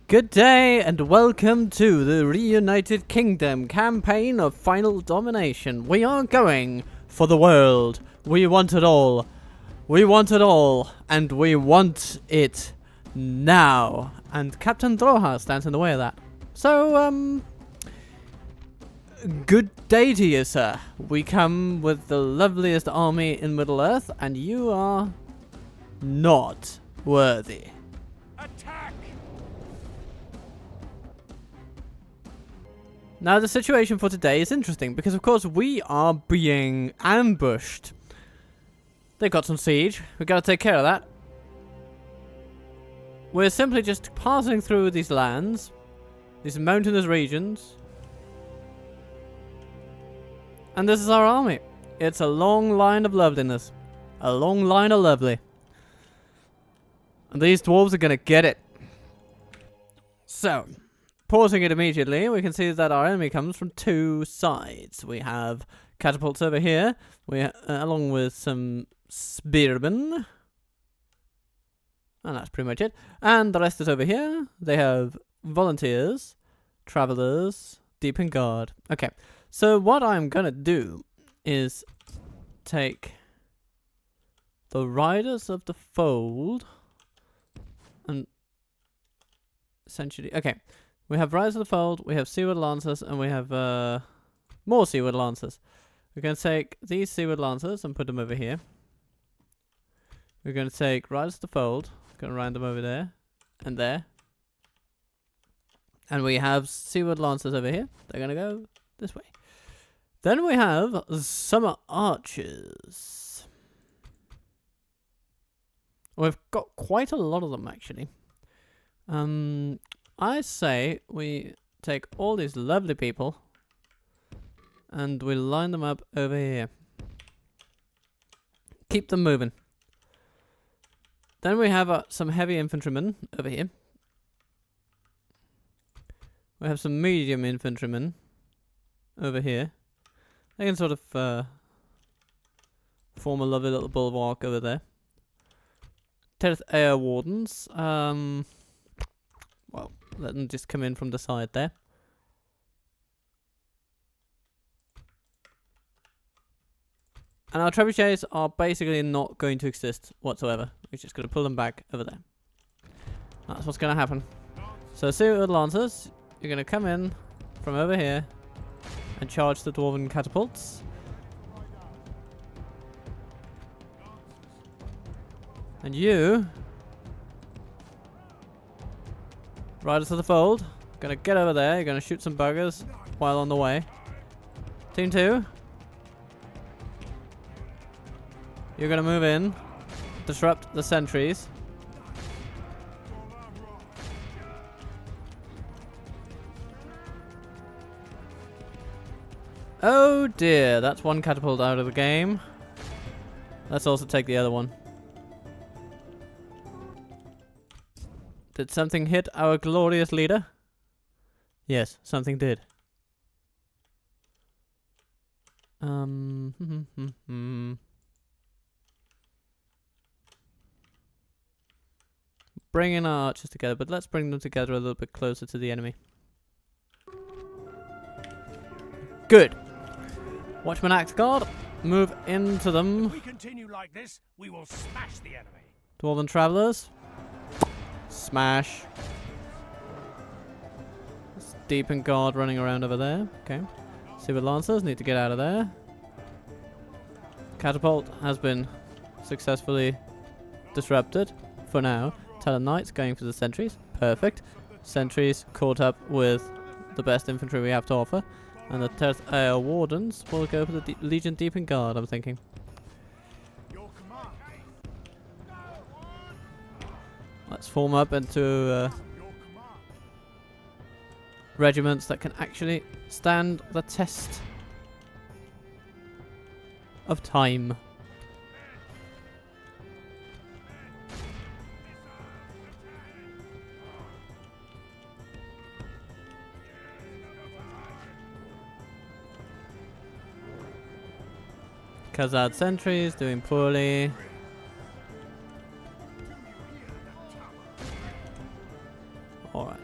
Good day and welcome to the Reunited Kingdom campaign of final domination. We are going for the world. We want it all. We want it all. And we want it now. And Captain Rohan stands in the way of that. So, good day to you, sir. We come with the loveliest army in Middle-earth, and you are not worthy. Attack! Now, the situation for today is interesting because, of course, we are being ambushed. They've got some siege. We've got to take care of that. We're simply just passing through these lands, these mountainous regions. And this is our army. It's a long line of loveliness. A long line of lovely. And these dwarves are going to get it. So, pausing it immediately, we can see that our enemy comes from two sides. We have catapults over here, along with some spearmen. And that's pretty much it. And the rest is over here. They have volunteers, travelers, deep in guard. Okay, so what I'm going to do is take the riders of the fold and essentially... Okay. We have Rise of the Fold, we have Seaward Lancers, and we have more Seaward Lancers. We're going to take these Seaward Lancers and put them over here. We're going to take Rise of the Fold, going to round them over there, and there. And we have Seaward Lancers over here. They're going to go this way. Then we have Summer Archers. We've got quite a lot of them, actually. I say we take all these lovely people and we line them up over here. Keep them moving. Then we have some heavy infantrymen over here. We have some medium infantrymen over here. They can sort of form a lovely little bulwark over there. Terrace Air Wardens. Well, let them just come in from the side there. And our trebuchets are basically not going to exist whatsoever. We're just going to pull them back over there. That's what's going to happen. So, Seaward Lancers, you're going to come in from over here and charge the Dwarven catapults. And you... Riders of the Fold, gonna get over there, you're gonna shoot some buggers while on the way. Team 2. You're gonna move in, disrupt the sentries. Oh dear, that's one catapult out of the game. Let's also take the other one. Did something hit our glorious leader? Yes, something did. Bringing our archers together, but let's bring them together a little bit closer to the enemy. Good. Watchman Axe Guard, move into them. If we continue like this, we will smash the enemy. Dwarven Travelers. Smash. Deep in guard running around over there. Okay. Seaward Lancers need to get out of there. Catapult has been successfully disrupted for now. Talon Knights going for the sentries. Perfect. Sentries caught up with the best infantry we have to offer. And the Terrace Air Wardens will go for the Legion Deep in Guard, I'm thinking. Let's form up into regiments that can actually stand the test of time. Khazad sentries doing poorly. Alright,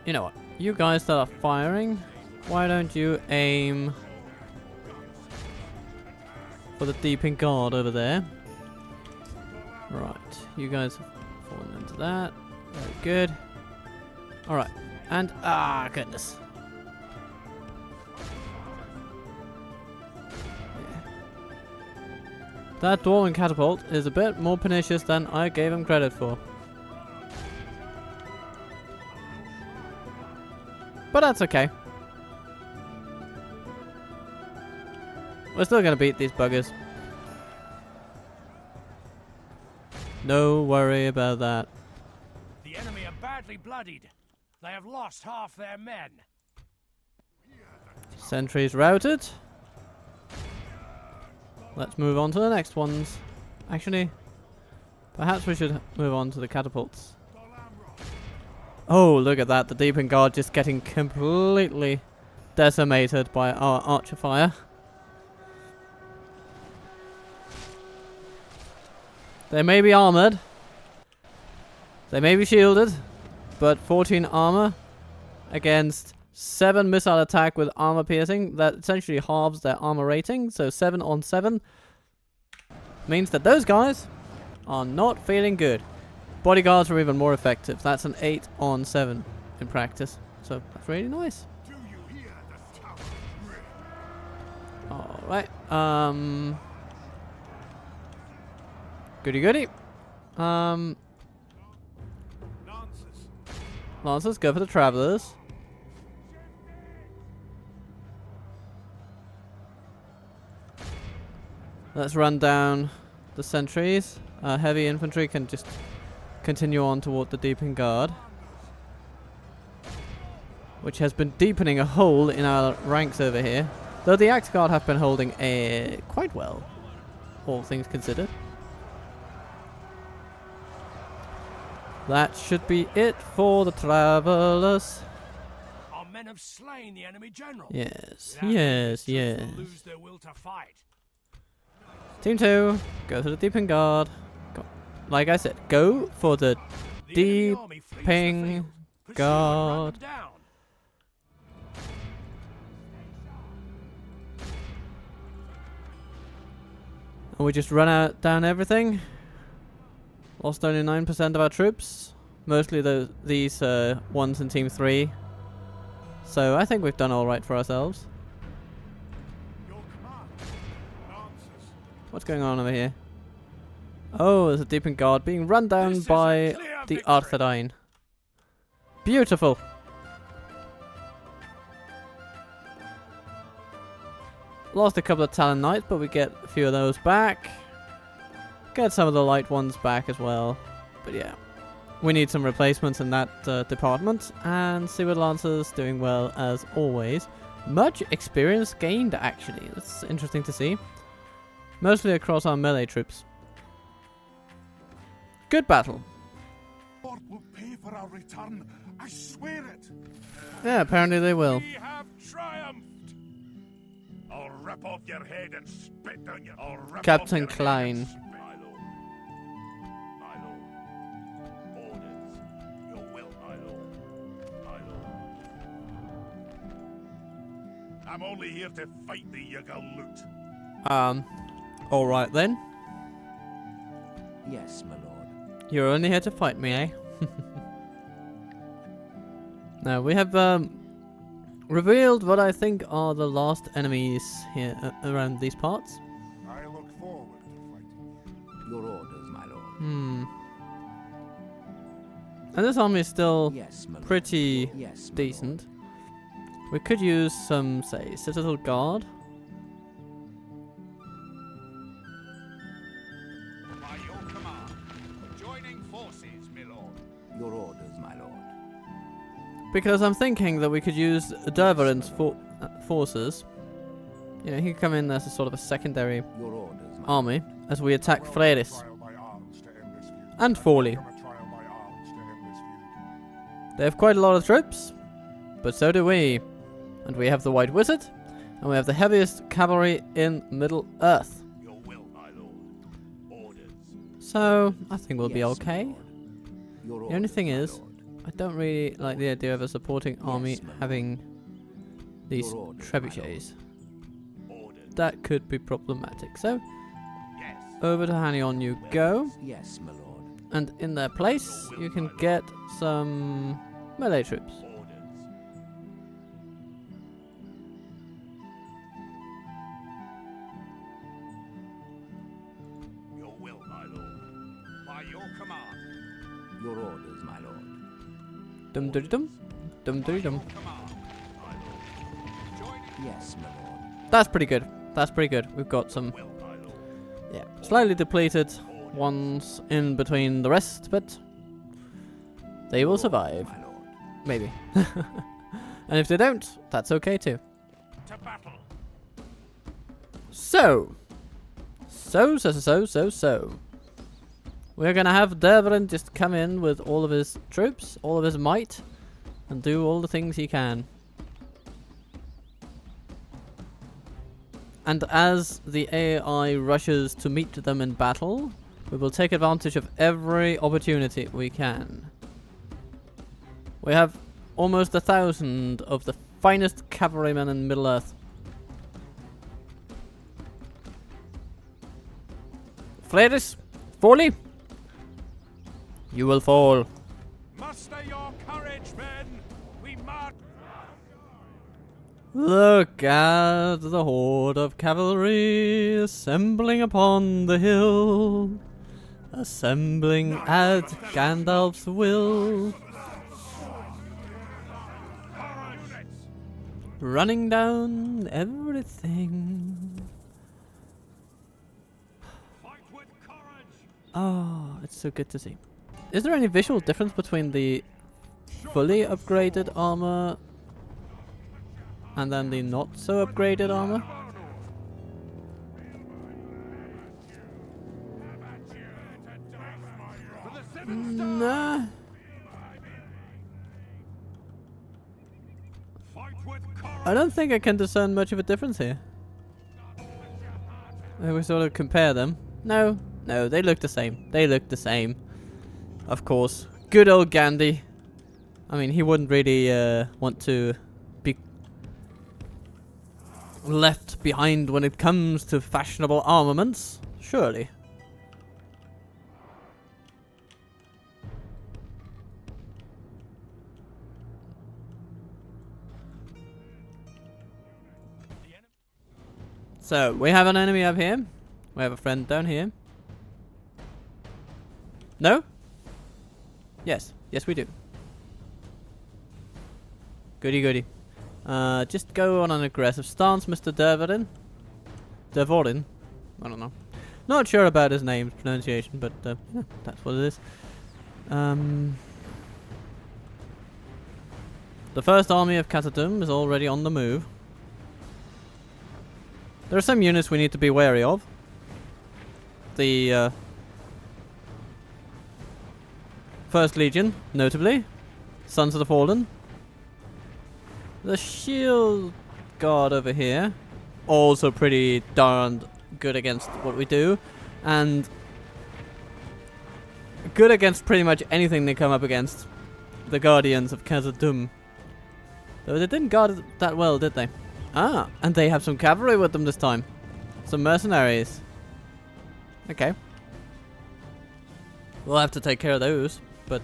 you know what? You guys that are firing, why don't you aim for the deepened guard over there? Right, you guys have fallen into that. Very good. Alright, and goodness. Yeah. That Dwarven catapult is a bit more pernicious than I gave him credit for. But that's okay. We're still gonna beat these buggers. No worry about that. The enemy are badly bloodied. They have lost half their men. Sentries routed. Let's move on to the next ones. Actually, perhaps we should move on to the catapults. Oh, look at that. The deepened guard just getting completely decimated by our archer fire. They may be armored. They may be shielded. But 14 armor against 7 missile attack with armor piercing. That essentially halves their armor rating. So 7 on 7 means that those guys are not feeling good. Bodyguards are even more effective. That's an 8 on 7 in practice. So that's really nice. Alright. Goody goody. Lancers, go for the travelers. Let's run down the sentries. Heavy infantry can just continue on toward the deepened guard, which has been deepening a hole in our ranks over here. Though the axe guard have been holding quite well, all things considered. That should be it for the travelers. Our men have slain the enemy general. Yes, yes, yes. Lose their will to fight. Team 2, go to the deepened guard. Go. Like I said, go for the deepened guard. And we just run out down everything. Lost only 9% of our troops. Mostly these ones in Team 3. So I think we've done alright for ourselves. What's going on over here? Oh, there's a deepened guard being run down by the Arthurine. Beautiful. Lost a couple of Talon Knights, but we get a few of those back. Get some of the light ones back as well. But yeah, we need some replacements in that department. And Seaward Lancers doing well as always. Much experience gained, actually. That's interesting to see. Mostly across our melee troops. Good battle. Lord will pay for our return. I swear it. Yeah, apparently they will. We have triumphed. I'll rip off your head and spit down your. Captain Klein. My lord. My lord. Orders. Your will, my lord. My lord. I'm only here to fight the Yuggle loot. Alright then. Yes, my lord. You're only here to fight me, eh? Now, we have revealed what I think are the last enemies here around these parts. I look forward to fighting. Your orders, my lord. And this army is still Yes, my lord. pretty Yes, my decent. We could use some, say, Citadel Guard. By your command, joining forces, my lord. lord. Your orders, my lord. Because I'm thinking that we could use Dervarin's forces. You know, he could come in as a sort of a secondary Your orders, my army as we attack Freris Trial by arms to end this feud. and Forley. Welcome a trial by arms to end this feud. They have quite a lot of troops, but so do we. And we have the White Wizard, and we have the heaviest cavalry in Middle Earth. Your will, my lord. Orders. So, I think we'll be Yes, my okay. lord. Your The only orders, thing my is, lord. I don't really like the idea of a supporting army my lord. having these Your orders, my lord. trebuchets. Orders. That could be problematic. So, Yes. over to Hanion you go. Yes, my lord. And in their place, you can get some melee troops. Orders. Your will, my lord. By your command. Your orders, my lord. Dum dum dum. Dum dum dum. Command, my lord. Joining Yes, my lord. That's pretty good. That's pretty good. We've got some, will, my lord. yeah, slightly depleted ones in between the rest, but they will survive. My lord. Maybe. And if they don't, that's okay too. To battle. So. We're gonna have Dervarin just come in with all of his troops, all of his might, and do all the things he can. And as the AI rushes to meet them in battle, we will take advantage of every opportunity we can. We have almost 1,000 of the finest cavalrymen in Middle-earth. Flatus, Foley, you will fall. Muster your courage, men. We must. Look at the horde of cavalry assembling upon the hill, assembling at Gandalf's will, running down everything. Fight with courage. Oh, it's so good to see. Is there any visual difference between the fully upgraded armor and then the not so upgraded armor? Nah. Fight with courage. I don't think I can discern much of a difference here. If we sort of compare them. No, they look the same. They look the same. Of course. Good old Gandy. I mean, he wouldn't really want to be left behind when it comes to fashionable armaments. Surely. So, we have an enemy up here. We have a friend down here. No? Yes. Yes, we do. Goody goody. Just go on an aggressive stance, Mr. Dervarin. Dervorin? I don't know. Not sure about his name's pronunciation, but yeah, that's what it is. The first army of Khazad-dûm is already on the move. There are some units we need to be wary of. The First Legion, notably. Sons of the Fallen. The Shield Guard over here. Also pretty darned good against what we do. And good against pretty much anything they come up against. The Guardians of Khazad-dûm. Though they didn't guard it that well, did they? Ah, and they have some cavalry with them this time. Some mercenaries. Okay. We'll have to take care of those, but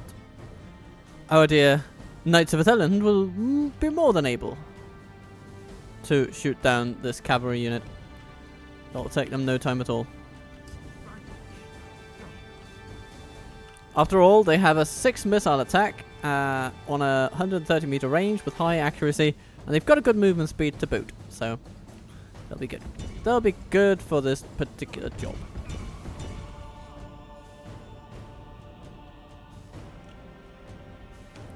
our dear Knights of Athelland will be more than able to shoot down this cavalry unit. It'll take them no time at all. After all, they have a 6 missile attack on a 130 meter range with high accuracy, and they've got a good movement speed to boot, so they'll be good. They'll be good for this particular job.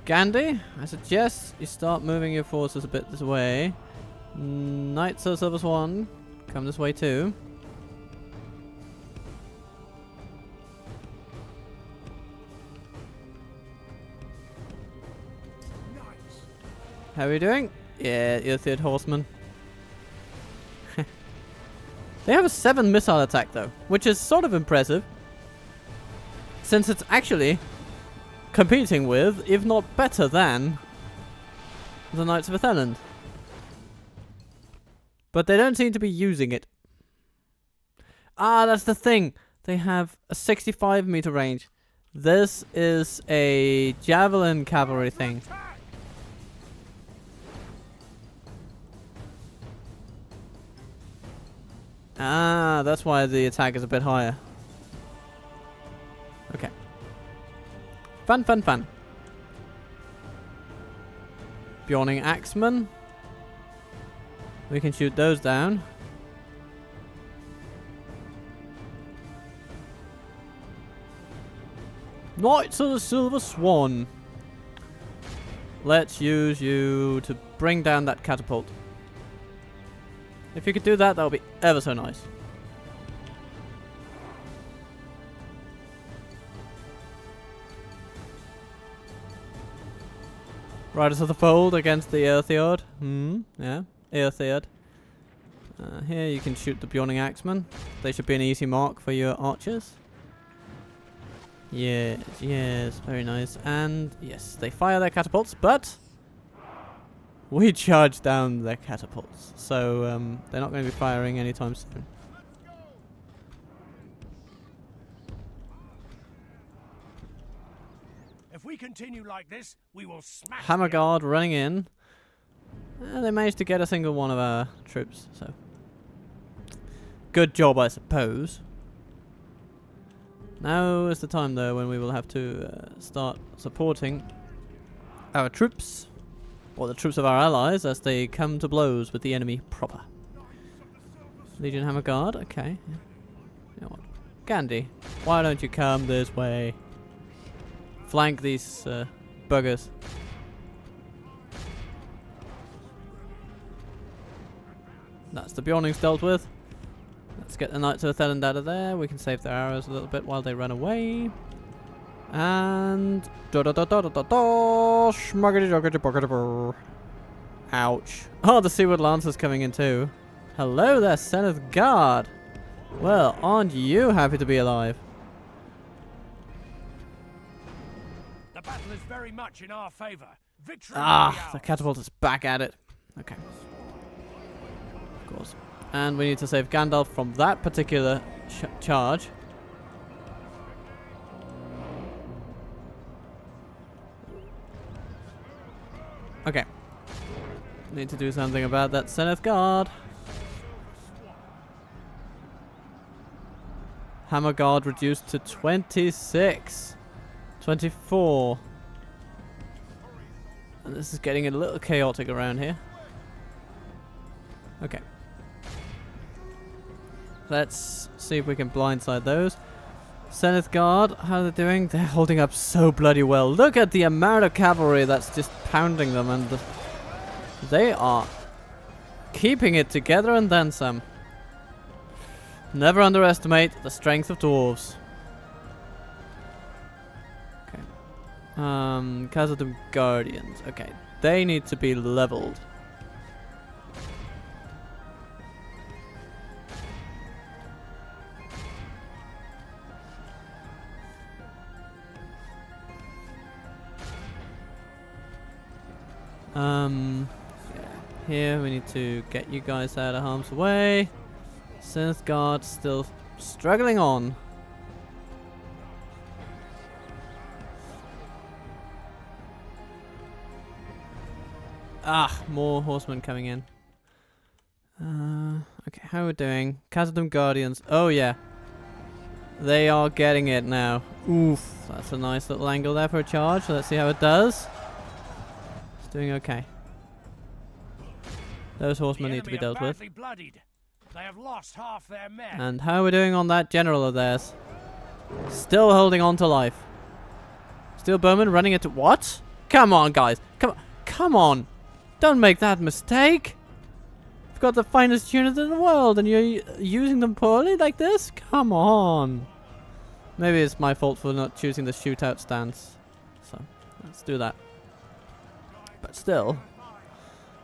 Gandy, I suggest you start moving your forces a bit this way. Knights of Silver Swan, come this way too. How are you doing? Yeah, you're third horseman. They have a 7 missile attack though, which is sort of impressive. Since it's actually competing with, if not better than, the Knights of Atheland. But they don't seem to be using it. Ah, that's the thing. They have a 65 meter range. This is a javelin cavalry thing. Ah, that's why the attack is a bit higher. Okay. Fun, fun, fun. Bjorning Axemen. We can shoot those down. Knights of the Silver Swan. Let's use you to bring down that catapult. If you could do that, that would be ever so nice. Riders of the Fold against the Earthiord. Yeah, Earthiord. Here you can shoot the Bjorning Axemen. They should be an easy mark for your archers. Yes, yes, very nice. And yes, they fire their catapults, but we charge down their catapults. So they're not going to be firing anytime soon. If we continue like this, we will smash. Hammer Guard running in. They managed to get a single one of our troops, so good job, I suppose. Now is the time, though, when we will have to start supporting our troops, or the troops of our allies, as they come to blows with the enemy proper. Legion Hammer Guard, okay. You know what? Gandy, why don't you come this way? Flank these buggers. That's the Bjornings dealt with. Let's get the Knights of Atheland out of there. We can save their arrows a little bit while they run away. And ouch. Oh, the Seaward Lancer's coming in too. Hello there, Seneth Guard. Well, aren't you happy to be alive? The battle is very much in our favor. Victory. Ah, the catapult is back at it. Okay. Of course. And we need to save Gandalf from that particular charge. Okay. Need to do something about that Seneth Guard. Hammer Guard reduced to 26. 24. And this is getting a little chaotic around here. Okay. Let's see if we can blindside those. Seneth Guard, how are they doing? They're holding up so bloody well. Look at the amount of cavalry that's just pounding them, and they are keeping it together and then some. Never underestimate the strength of dwarves. Okay. Khazad Guardians. Okay. They need to be leveled. Here we need to get you guys out of harm's way. Seneth Guard still struggling on. Ah, more horsemen coming in. Okay, how are we doing? Khazad Guardians. Oh yeah. They are getting it now. Oof, that's a nice little angle there for a charge. Let's see how it does. It's doing okay. Those horsemen need to be dealt with. They have lost half their men. And how are we doing on that general of theirs? Still holding on to life. Steel Bowman running into what? Come on, guys. Come on. Don't make that mistake. You've got the finest unit in the world and you're using them poorly like this? Come on. Maybe it's my fault for not choosing the shootout stance. So, let's do that. But still.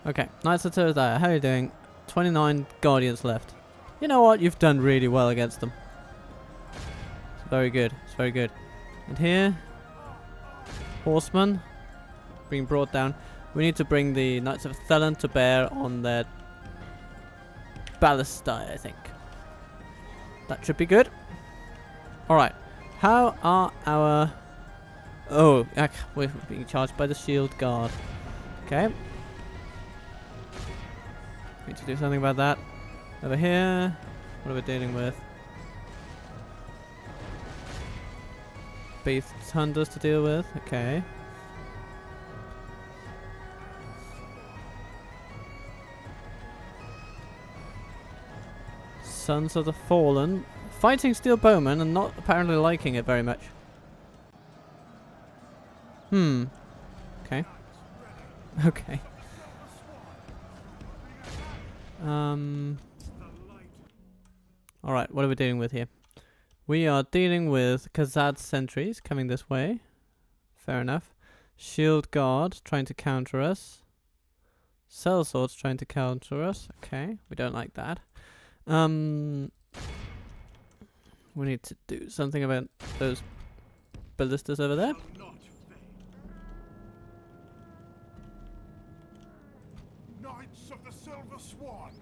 Okay, Knights of Terra, how are you doing? 29 Guardians left. You know what? You've done really well against them. It's very good. It's very good. And here, horsemen being brought down. We need to bring the Knights of Thelen to bear on their ballistae, I think. That should be good. Alright. How are our... Oh, we're being charged by the shield guard. Okay. Need to do something about that. Over here. What are we dealing with? Beast hunters to deal with. Okay. Sons of the Fallen. Fighting steel bowmen and not apparently liking it very much. Okay. Okay. Alright, what are we dealing with here? We are dealing with Khazad sentries coming this way. Fair enough. Shield guard trying to counter us. Sellswords trying to counter us. Okay, we don't like that. We need to do something about those ballistas over there. Knights of the Silver Swan.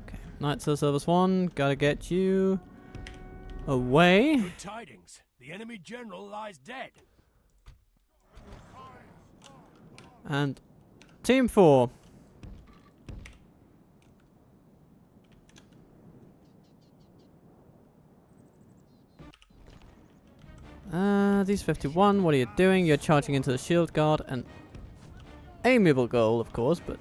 Okay, Knights of the Silver Swan, gotta get you away. Good tidings. The enemy general lies dead. And Team 4. These 51, what are you doing? You're charging into the shield guard. An amiable goal, of course, but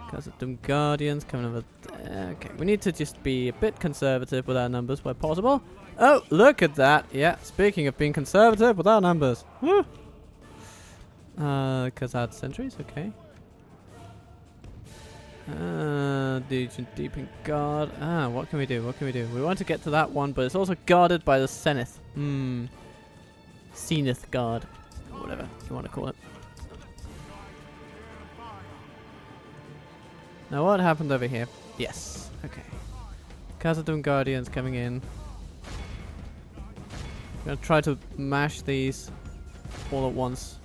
because of them guardians coming over there. Okay, we need to just be a bit conservative with our numbers where possible. Oh, look at that. Yeah, speaking of being conservative with our numbers. Woo! Khazad sentries, okay. Deep in guard. What can we do? What can we do? We want to get to that one, but it's also guarded by the Zenith. Zenith guard. Or whatever you want to call it. Now what happened over here? Yes. Okay. Khazad guardians coming in. I'm going to try to mash these all at once.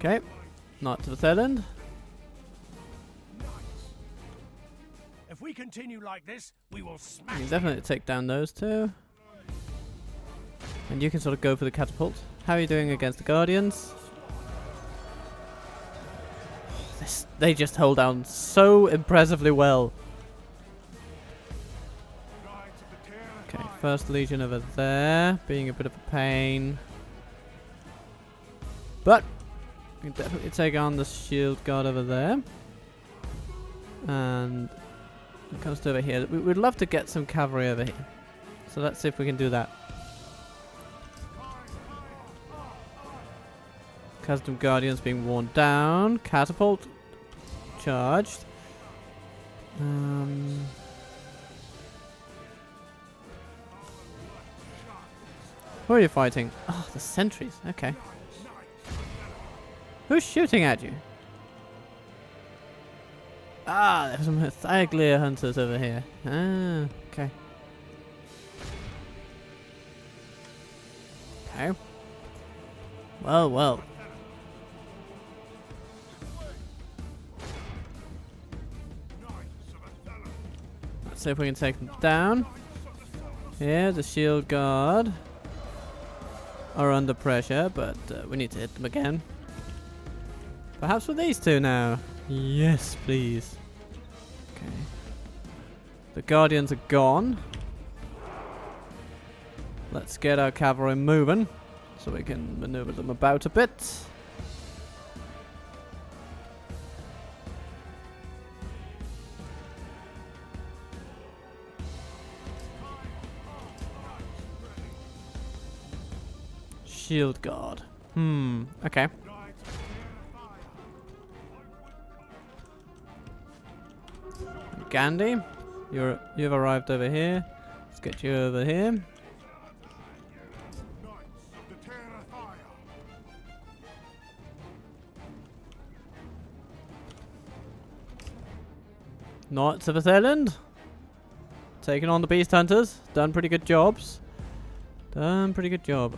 Okay, not to the third end. If we continue like this, we will You smash can them. definitely take down those two. And you can sort of go for the catapult. How are you doing against the Guardians? They just hold down so impressively well. Okay, first Legion over there, being a bit of a pain. But we can definitely take on the shield guard over there. And it comes to over here. We'd love to get some cavalry over here. So let's see if we can do that. Custom Guardians being worn down. Catapult charged. Who are you fighting? Oh, the sentries. Okay. Who's shooting at you? Ah, there's some Ziegler hunters over here. Ah, okay. Okay. Well, well. Let's see if we can take them down. Here, the shield guard are under pressure, but we need to hit them again. Perhaps with these two now. Yes, please. Okay. The Guardians are gone. Let's get our cavalry moving so we can maneuver them about a bit. Shield guard. Okay. Gandy, you've arrived over here. Let's get you over here. Knights of Ireland. Taking on the beast hunters. Done pretty good jobs. Done pretty good job.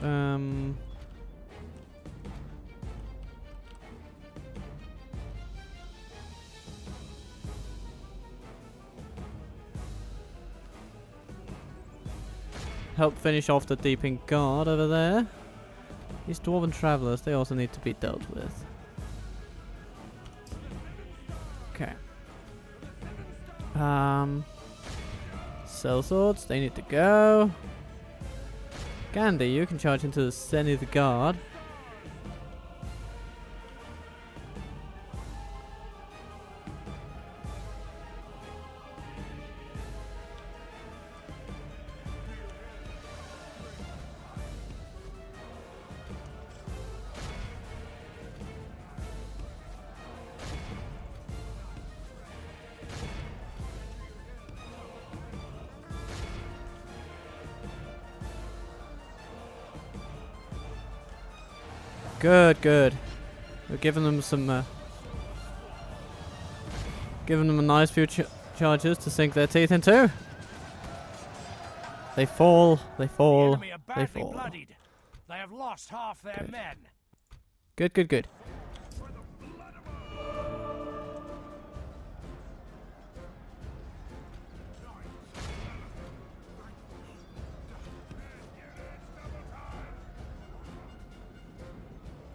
Help finish off the Deeping Guard over there. These Dwarven Travelers, they also need to be dealt with. Okay. Cell swords, they need to go. Gandy, you can charge into the Zenith Guard. Good, good. We're giving them some, giving them a nice few charges to sink their teeth into. They fall, they fall, The enemy are they badly fall. bloodied. They have lost half their Good. men. Good, good, good.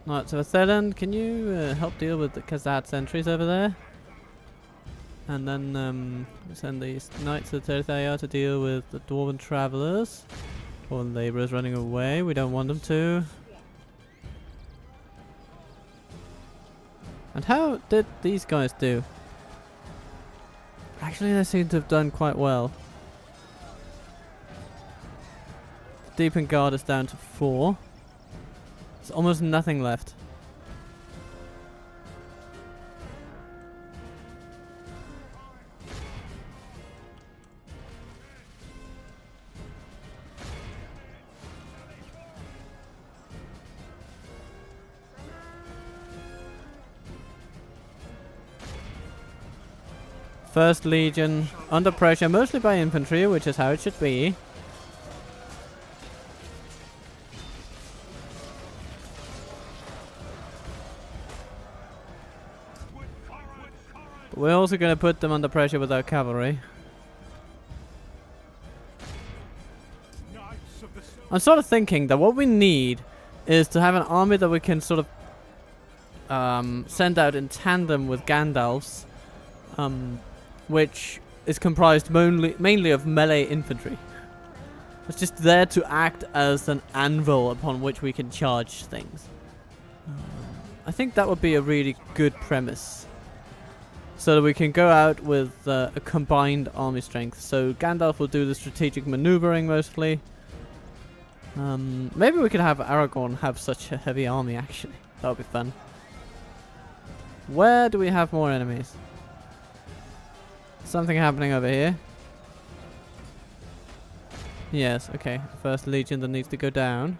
Right, so Thailand, can you help deal with the Khazad sentries over there? And then send these Knights of Terthaya to deal with the Dwarven Travelers. Dwarven Labourers running away, we don't want them to. And how did these guys do? Actually, they seem to have done quite well. Deepen Guard is down to 4. There's almost nothing left. First Legion under pressure, mostly by infantry, which is how it should be. We're also going to put them under pressure with our cavalry. I'm sort of thinking that what we need is to have an army that we can sort of send out in tandem with Gandalf's, which is comprised mainly of melee infantry. It's just there to act as an anvil upon which we can charge things. I think that would be a really good premise. So that we can go out with a combined army strength. So Gandalf will do the strategic maneuvering mostly. Maybe we could have Aragorn have such a heavy army actually. That would be fun. Where do we have more enemies? Something happening over here. Yes, okay. First Legion that needs to go down.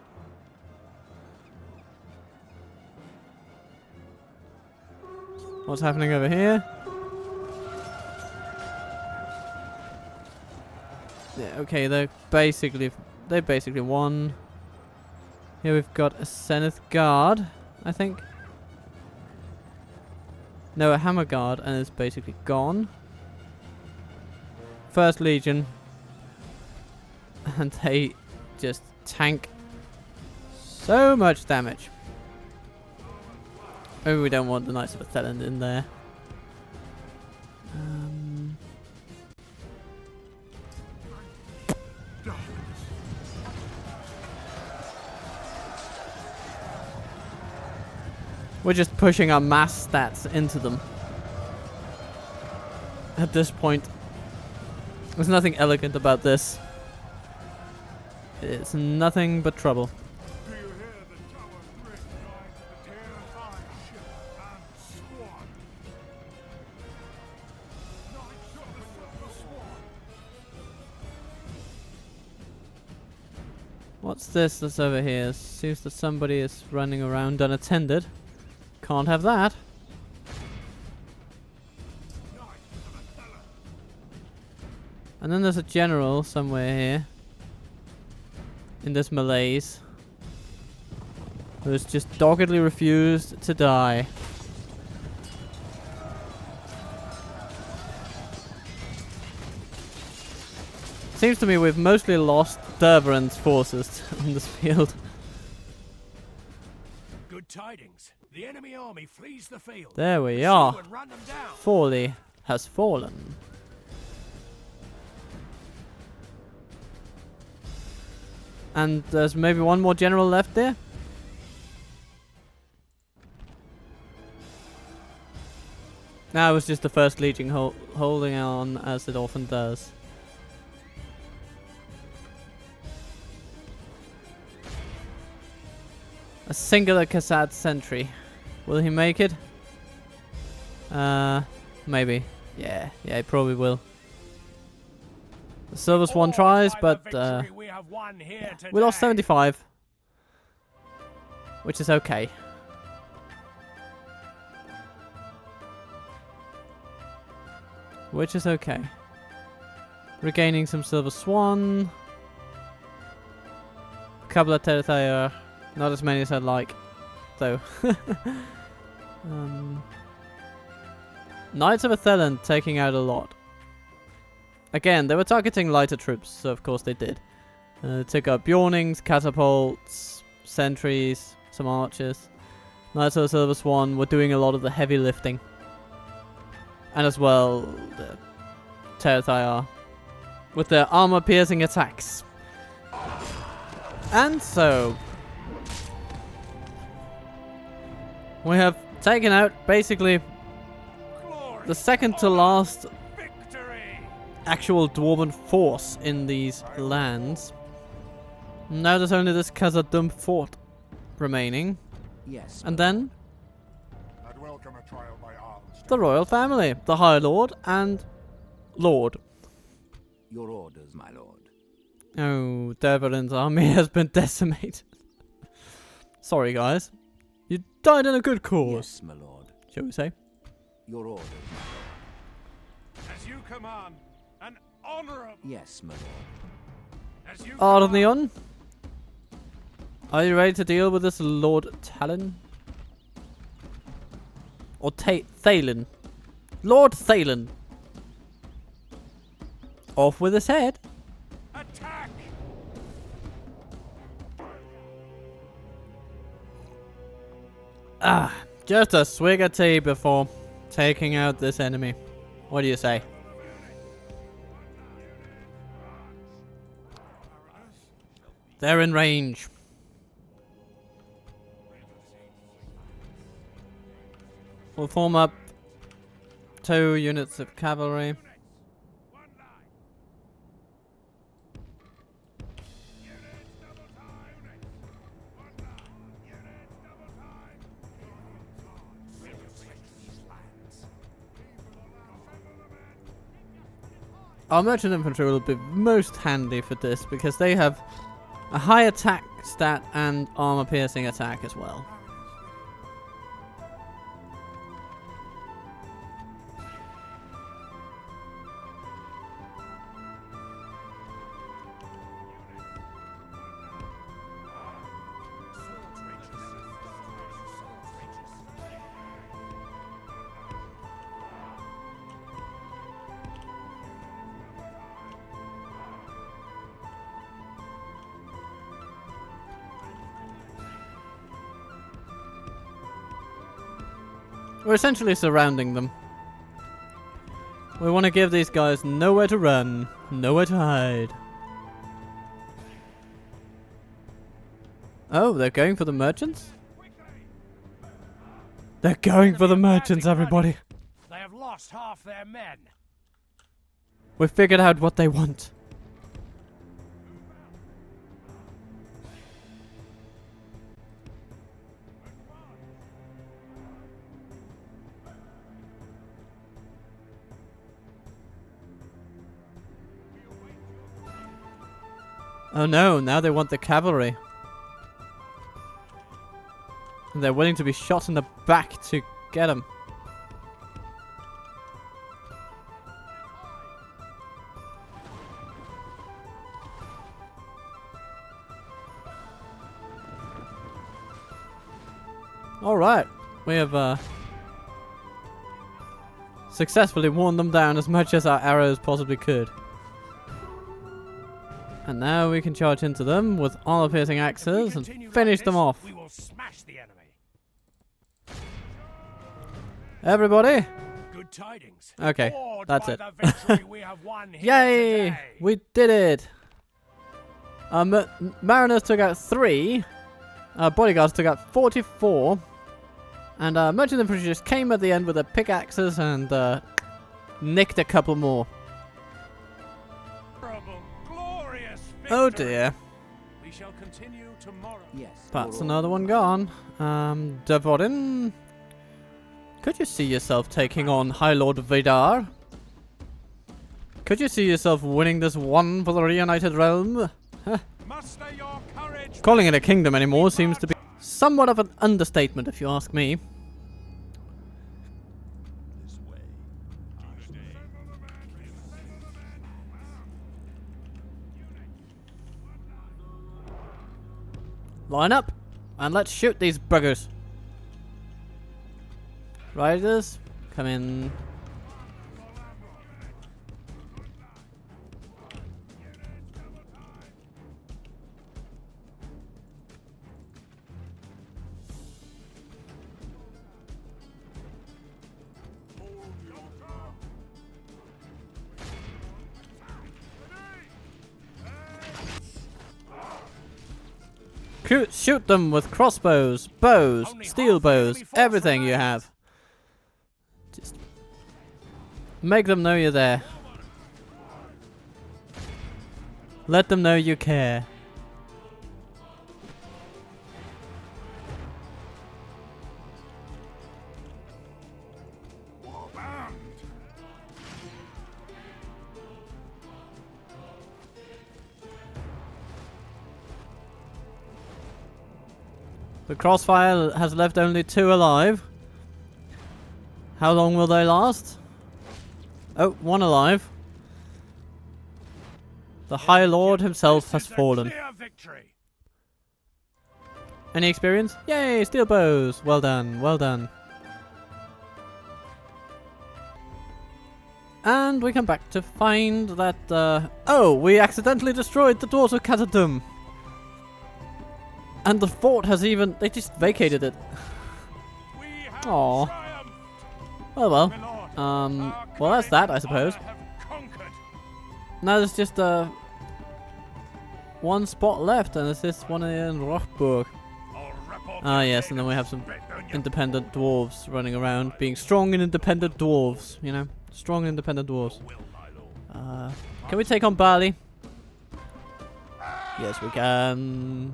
What's happening over here? Yeah, okay, they basically won. Here we've got a Zenith Guard, I think. No, a Hammer Guard, and it's basically gone. First Legion. And they just tank so much damage. Maybe we don't want the Knights of Ireland in there. We're just pushing our mass stats into them. At this point. There's nothing elegant about this. It's nothing but trouble. Do you hear the tower grid join the terrifying ship and swan? Knights of the Swan. What's this that's over here? Seems that somebody is running around unattended. Can't have that. And then there's a general somewhere here. In this malaise. Who has just doggedly refused to die. Seems to me we've mostly lost Dervarin's forces in this field. Good tidings. The enemy army flees the field. There we Pursue are. and run them down. Forley has fallen. And there's maybe one more general left there. That was just the first Legion holding on, as it often does. A singular Kassad sentry. Will he make it? Maybe. Yeah, he probably will. The Silver Swan tries, but we lost 75. Which is okay. Which is okay. Regaining some Silver Swan. A couple of Terrifier. Not as many as I'd like, though. Knights of Athelan taking out a lot. Again, they were targeting lighter troops, so of course they did. Took out Bjornings, catapults, sentries, some archers. Knights of the Silver Swan were doing a lot of the heavy lifting. And as well, the Terrifier with their armor-piercing attacks. And so we have taken out basically the second to last actual dwarven force in these lands. Now there's only this Khazad-dûm fort remaining. Yes. And then I'd welcome a trial by arms. the royal family, the High Lord and Lord. Your orders, my lord. Oh, Dervarin's army has been decimated. Sorry, guys. You died in a good cause, Yes, my lord. shall we say. Your orders, my lord. As you command, an honorable. Yes, my lord. As you Arnion, are you ready to deal with this Lord Talon? Or Thalen? Lord Thalen. Off with his head. attack. Just a swig of tea before taking out this enemy. What do you say? They're in range. We'll form up 2 units of cavalry. Our merchant infantry will be most handy for this because they have a high attack stat and armor piercing attack as well. We're essentially surrounding them. We want to give these guys nowhere to run, nowhere to hide. Oh, they're going for the merchants? They're going for the merchants, everybody. They have lost half their men. We figured out what they want. Oh no, now they want the cavalry. And they're willing to be shot in the back to get them. Alright, we have successfully worn them down as much as our arrows possibly could. And now we can charge into them with armor-piercing axes and finish them off. We will smash the enemy. Everybody? Good tidings. Okay, Awed that's by it. the victory we have won here Yay! today. We did it! Mariners took out 3. Bodyguards took out 44. And merchant infantry just came at the end with their pickaxes and nicked a couple more. Glorious Oh victory. dear. We shall continue tomorrow. Yes. That's your another one orders. gone. Devorin, could you see yourself taking on High Lord Vidar? Could you see yourself winning this one for the Reunited Realm? Muster your courage. Calling it a kingdom anymore seems to be somewhat of an understatement, if you ask me. Line up, and let's shoot these buggers. Riders, come in. Shoot them with crossbows, bows, steel bows, everything you have. Just make them know you're there. Let them know you care. The crossfire has left only 2 alive. How long will they last? Oh, 1 alive. The High Lord himself has fallen. Clear victory. Any experience? Yay, steel bows. Well done, well done. And we come back to find that, oh, we accidentally destroyed the Dwarves of Catadum. And the fort has even, they just vacated it. We have Aw. triumphed. Oh well. My lord, Well that's that, I suppose. have conquered. Now there's just, 1 spot left, and it's this one in Rochburg. I'll rip off Ah your yes, and then we have some head on your independent dwarves running around, being strong and independent dwarves, you know? Strong and independent dwarves. will, my lord. Can we take on Barley? Yes, we can.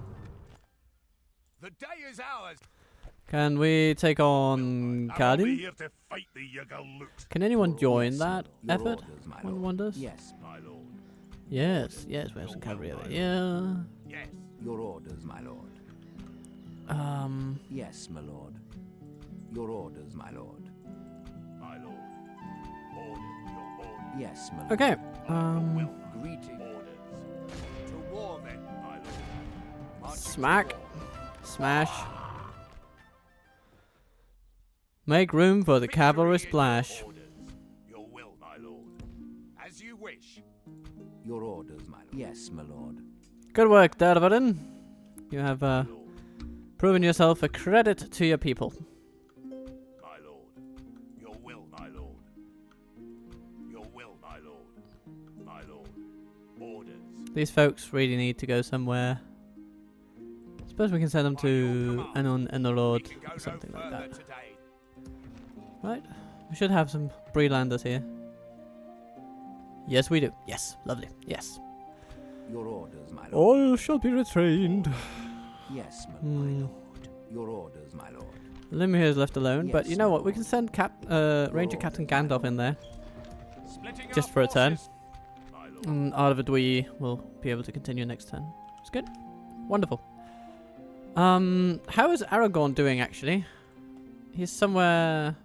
The day is ours. Can we take on I'll be Cardin? here to fight the Yagaloot. Can anyone join Yes, that your effort? orders, my One lord. wonders. Yes. My lord. Yes, yes, we have some cavalry over here. Yes. Your orders, my lord. Yes, my lord. Your orders, my lord. My lord. Order. Your order. Yes, my lord. Okay. Greeting. Orders. To war then, my lord. Marching to Smack. war. Smash. Make room for the cavalry Victory in your splash. orders. Your will, my lord. As you wish. Your orders, my lord. Yes, my lord. Good work, Dervarin. You have Lord. proven yourself a credit to your people. My lord. Your will, my lord. Your will, my lord. My lord. Orders. These folks really need to go somewhere. Suppose we can send them to Anon and the We Lord can go or no something like further that. today. Right? We should have some Brelanders here. Yes, we do. Yes, lovely. Yes. Your orders, my lord. All shall be retrained. Yes, my Hmm. lord. Your orders, my lord. Limir is left alone, but you Yes, know my what? We lord. can send Ranger Captain Gandalf in there. Splitting Just our for a turn. forces. My lord. And Art of a Dwee will be able to continue next turn. It's good. Wonderful. How is Aragorn doing actually? He's somewhere.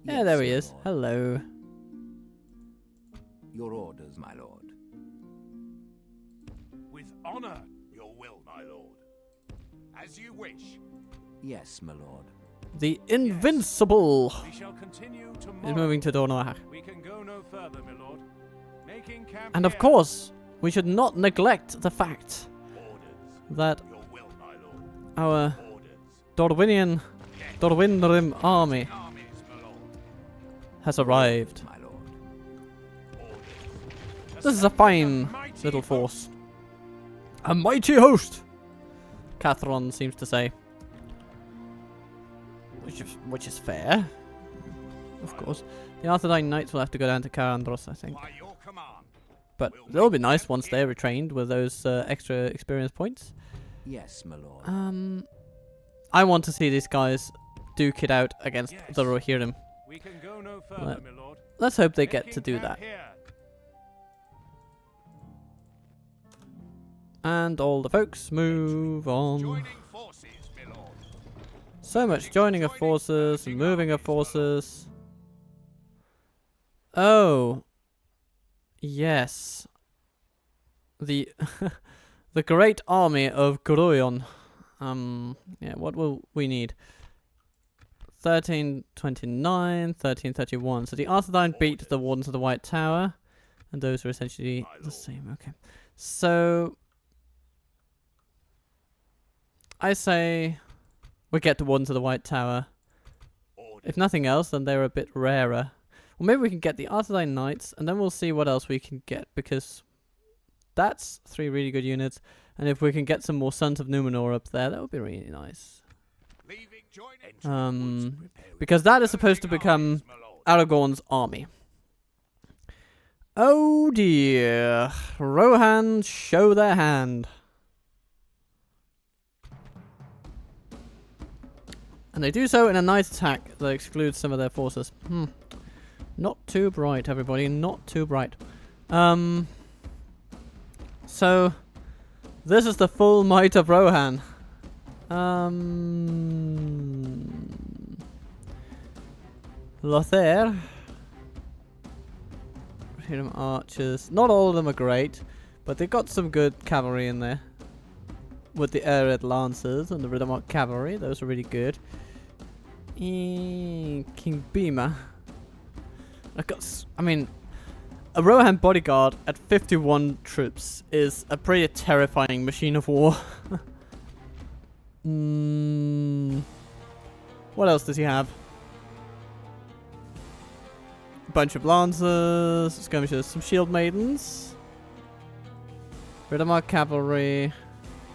Yeah, Yes, there he my is. lord. Hello. Your orders, my lord. With honor, your will, my lord. As you wish. Yes, my lord. The Invincible We shall continue is tomorrow. moving to Dornoach. We can go no further, my lord. Making camp And of here. course, we should not neglect the fact Orders. that Your will, my lord. our Orders. Dorwindrim army Armies, my lord. has arrived. My lord. Orders. This is a fine Mighty little host. force. A mighty host, Cathron seems to say. Which is fair. Of course. The Arthurine Knights will have to go down to Carandros, I think. By your command. But it'll be nice once they're retrained with those extra experience points. Yes, my lord. I want to see these guys duke it out against Yes. the Rohirrim. We can go no further, Let- my lord. Let's hope they get to Making do camp that. here. And all the folks move on. Joining forces, my lord. So much joining of forces and moving of forces. Oh. Yes. The the great army of Gruyon. Yeah, what will we need? 1329, 1331. So the Arthurine beat the Wardens of the White Tower. And those are essentially the same. Okay. So I say we get the Wardens of the White Tower. Orders. If nothing else, then they're a bit rarer. Well, maybe we can get the Arthurine Knights, and then we'll see what else we can get, because that's 3 really good units. And if we can get some more Sons of Numenor up there, that would be really nice. Leaving joining. Because that is supposed to become My lord. Aragorn's army. Oh dear. Rohan show their hand. And they do so in a nice attack that excludes some of their forces. Not too bright, everybody. Not too bright. So, this is the full might of Rohan. Lothair. Rohirrim archers. Not all of them are great, but they've got some good cavalry in there. With the Ered Lancers and the Riddermark Cavalry. Those are really good. King Bima. I mean, a Rohan bodyguard at 51 troops is a pretty terrifying machine of war. What else does he have? A bunch of lancers, skirmishers, some shield maidens. Riddermark Cavalry.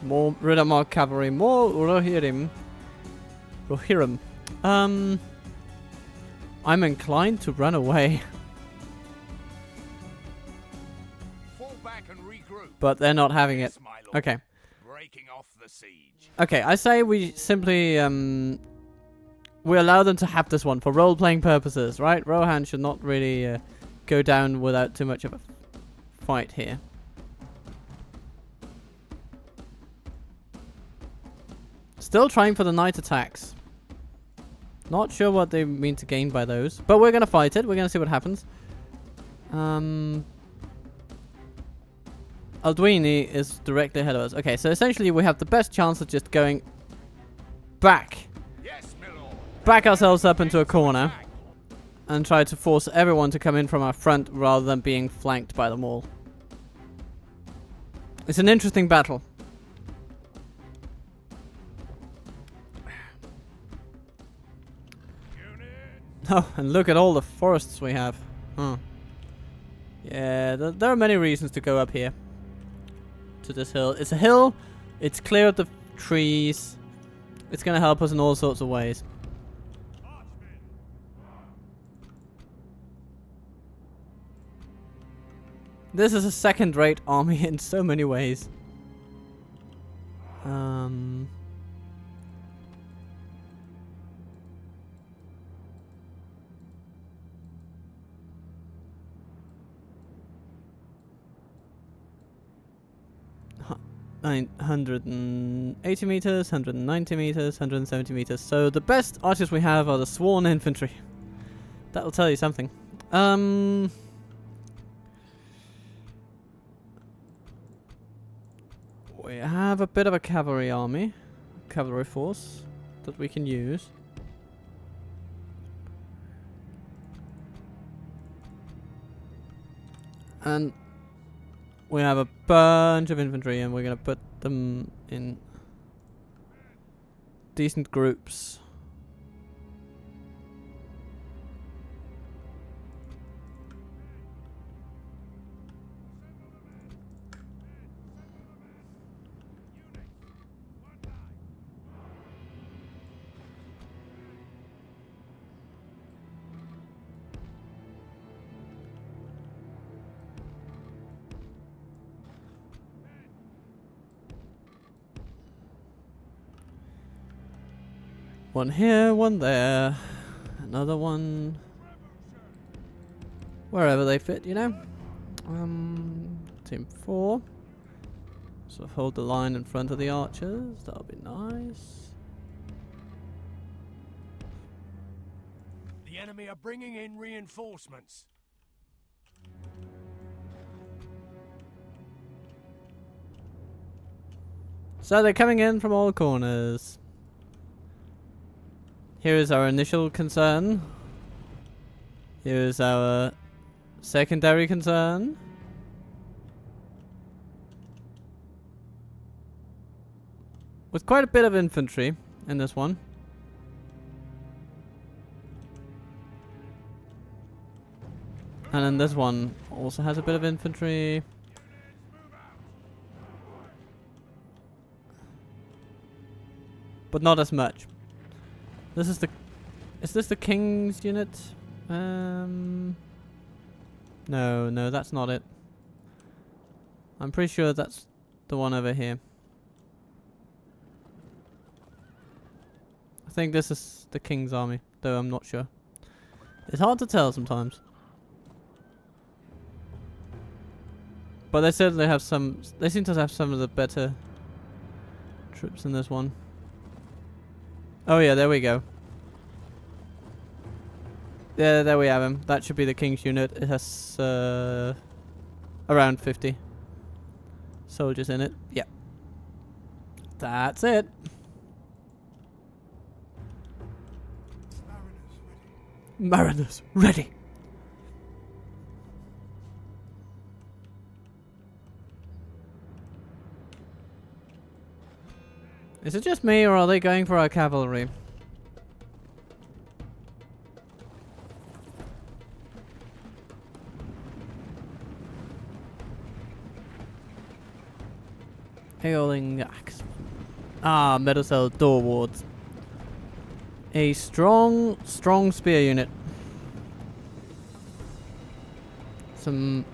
More Riddermark Cavalry. More Rohirrim. I'm inclined to run away. Fall back and regroup. But they're not having it. Yes, my lord. Okay. Breaking off the siege. Okay, I say we simply, we allow them to have this one for role-playing purposes, right? Rohan should not really go down without too much of a fight here. Still trying for the night attacks. Not sure what they mean to gain by those, but we're gonna fight it. We're gonna see what happens. Alduini is directly ahead of us. Okay, so essentially we have the best chance of just going back. Yes, my lord. Back ourselves up into a corner and try to force everyone to come in from our front rather than being flanked by them all. It's an interesting battle. Oh, and look at all the forests we have. Huh. Yeah, there are many reasons to go up here. To this hill. It's a hill. It's clear of the trees. It's going to help us in all sorts of ways. This is a second-rate army in so many ways. 180 meters, 190 meters, 170 meters. So the best archers we have are the sworn infantry. That'll tell you something. We have a bit of a cavalry army. cavalry force that we can use. And we have a bunch of infantry, and we're gonna put them in decent groups. One here, one there, another one wherever they fit, you know. Team 4. So hold the line in front of the archers. That'll be nice. The enemy are bringing in reinforcements. So they're coming in from all corners. Here is our initial concern. Here is our secondary concern. With quite a bit of infantry in this one. And then this one also has a bit of infantry. But not as much. This is the... Is this the king's unit? No, that's not it. I'm pretty sure that's the one over here. I think this is the king's army, though I'm not sure. It's hard to tell sometimes. But they certainly have some... They seem to have some of the better troops in this one. Oh yeah, there we go. Yeah, there we have him. That should be the king's unit. It has around 50 soldiers in it. Yep. That's it. Mariners ready. Is it just me, or are they going for our cavalry? Hailing axe. Ah, metal cell Dwarves. A strong spear unit. Some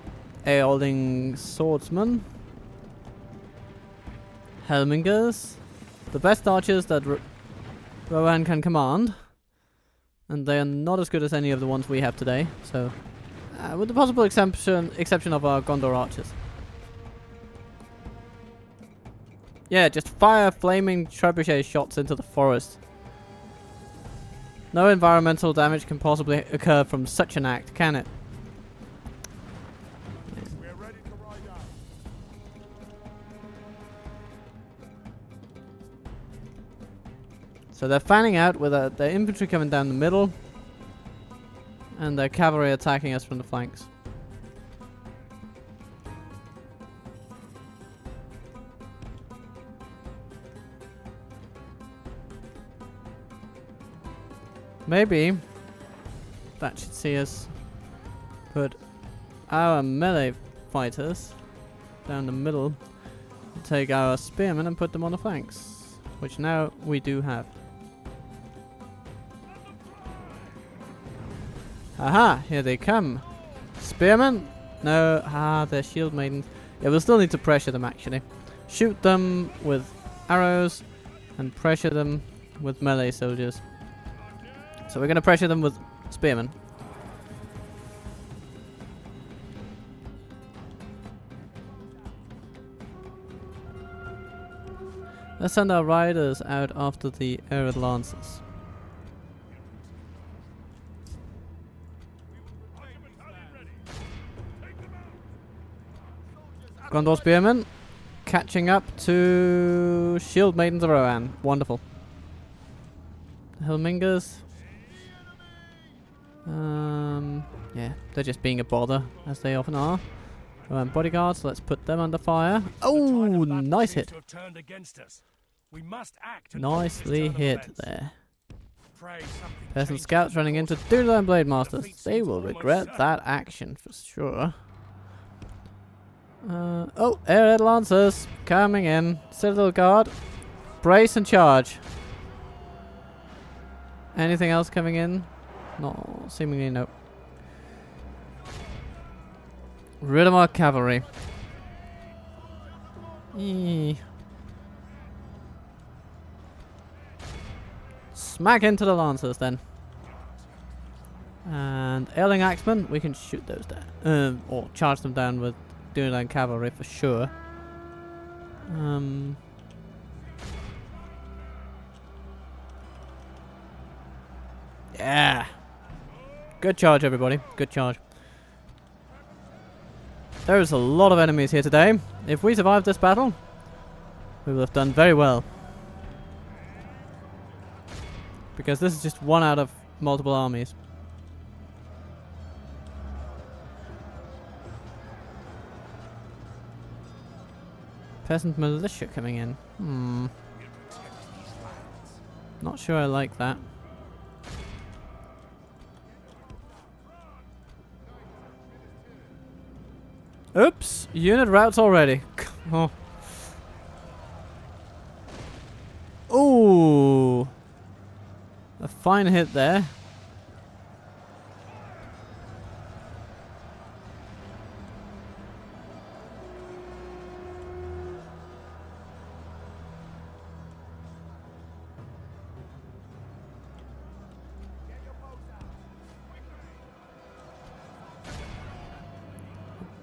Aeoling swordsmen. Helmingers. The best archers that Rohan can command. And they are not as good as any of the ones we have today. So, with the possible exception of our Gondor archers. Yeah, just fire flaming trebuchet shots into the forest. No environmental damage can possibly occur from such an act, can it? We're ready to ride out. So they're fanning out with their infantry coming down the middle. And their cavalry attacking us from the flanks. Maybe that should see us put our melee fighters down the middle and take our spearmen and put them on the flanks, which now we do have. Aha, here they come. Spearmen? No, they're shield maidens. Yeah, we'll still need to pressure them actually. Shoot them with arrows and pressure them with melee soldiers. So we're going to pressure them with spearmen. Let's send our riders out after the arid lances. Gondor spearmen, catching up to Shield Maidens of Rohan. Wonderful. Helmingers. Yeah, they're just being a bother, as they often are. Rohan bodyguards, let's put them under fire. Oh, nice hit. Nicely hit there. Peasant scouts running into Doodle Blade Masters. They will regret that action for sure. Oh, Airhead Lancers coming in. Citadel Guard. Brace and charge. Anything else coming in? No, seemingly no. Rid of our cavalry. Eee. Smack into the Lancers then. And Ailing Axemen, we can shoot those down. Or charge them down with Duneland Cavalry for sure. Yeah. Good charge, everybody. Good charge. There's a lot of enemies here today. If we survive this battle, we will have done very well. Because this is just one out of multiple armies. Peasant militia coming in. Not sure I like that. Oops! Unit routes already. Oh. Ooh! A fine hit there.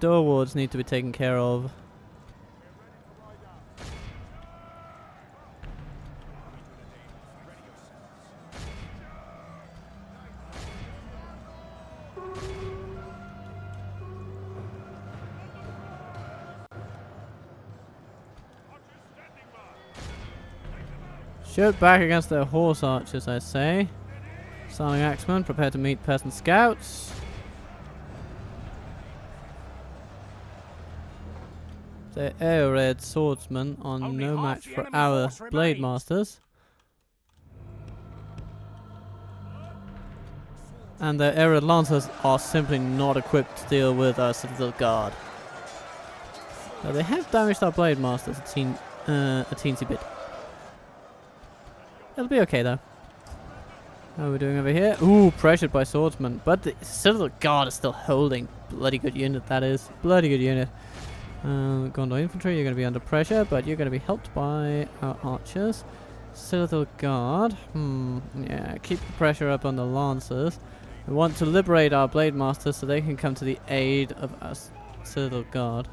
Door wards need to be taken care of. Shoot back against their horse archers, I say. Starling Axemen, prepare to meet peasant scouts. The air-red swordsmen are no match for our blade masters. And the air-red lancers are simply not equipped to deal with our citadel guard. Now they have damaged our blade masters a teensy bit. It'll be okay though. How are we doing over here? Ooh, pressured by swordsmen. But the citadel guard is still holding. Bloody good unit that is. Bloody good unit. Gondor infantry, you're going to be under pressure, but you're going to be helped by our archers. Citadel guard. Yeah, keep the pressure up on the lancers. We want to liberate our blade masters so they can come to the aid of us. Citadel guard.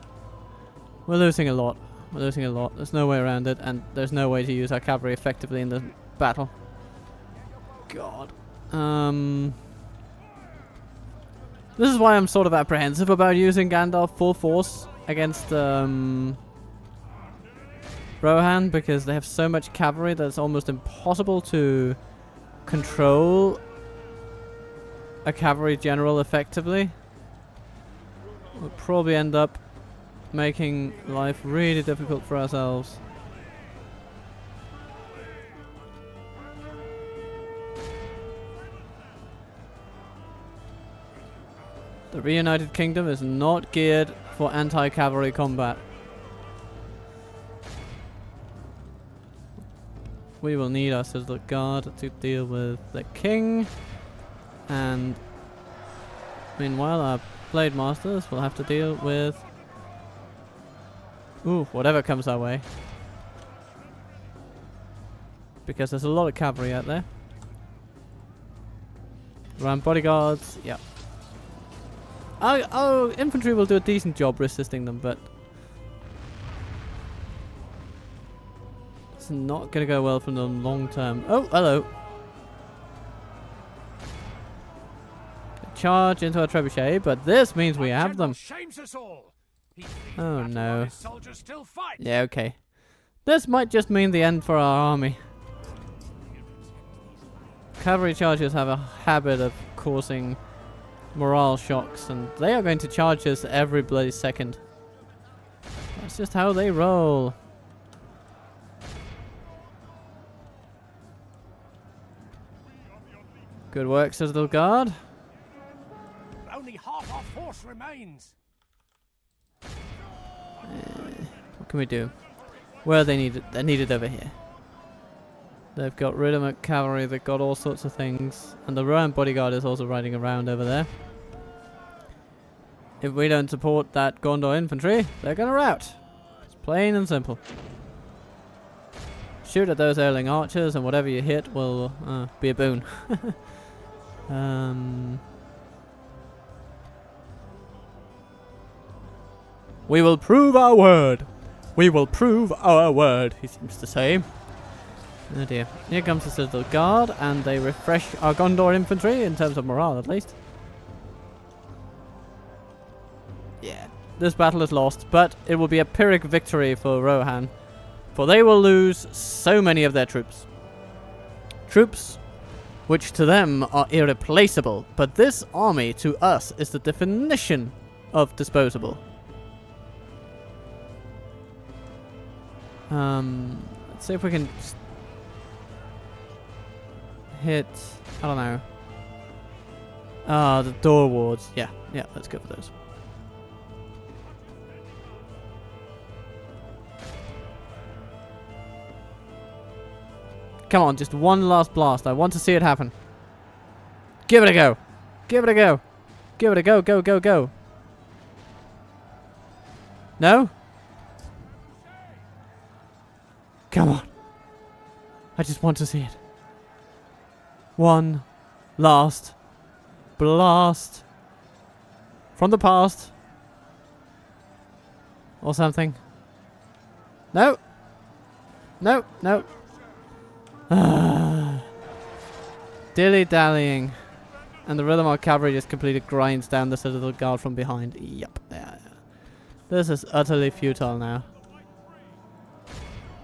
We're losing a lot. We're losing a lot. There's no way around it, and there's no way to use our cavalry effectively in the battle. God. This is why I'm sort of apprehensive about using Gandalf full force against Rohan, because they have so much cavalry that it's almost impossible to control a cavalry general effectively. We'll probably end up making life really difficult for ourselves. The Reunited Kingdom is not geared for anti-cavalry combat. We will need our Citadel Guard to deal with the king, and meanwhile our blade masters will have to deal with whatever comes our way, because there's a lot of cavalry out there. Rohan bodyguards, yeah. Oh, infantry will do a decent job resisting them, but it's not going to go well for them long term. Oh, hello. Charge into our trebuchet, but this means we have them. Shames us all. Oh no. His soldiers still fight. Yeah, okay. This might just mean the end for our army. Cavalry chargers have a habit of causing morale shocks, and they are going to charge us every bloody second. That's just how they roll. Good work, Citadel Guard. Only half our force remains. What can we do? Where are they needed? They're needed over here. They've got rid of my cavalry, they've got all sorts of things. And the Rohan bodyguard is also riding around over there. If we don't support that Gondor infantry, they're gonna rout. It's plain and simple. Shoot at those Erling archers, and whatever you hit will be a boon. We will prove our word. We will prove our word, he seems to say. Oh dear. Here comes the Citadel Guard, and they refresh our Gondor infantry, in terms of morale at least. Yeah, this battle is lost, but it will be a Pyrrhic victory for Rohan. For they will lose so many of their troops. Troops which to them are irreplaceable, but this army to us is the definition of disposable. Let's see if we can hit, I don't know. The door wards. Yeah, let's go for those. Come on, just one last blast. I want to see it happen. Give it a go. Give it a go. Give it a go, go, go, go. No? Come on. I just want to see it. One last blast from the past. Or something. No. No, no. Dilly-dallying. And the Rillimar cavalry just completely grinds down the Citadel Guard from behind. Yep. Yeah. This is utterly futile now.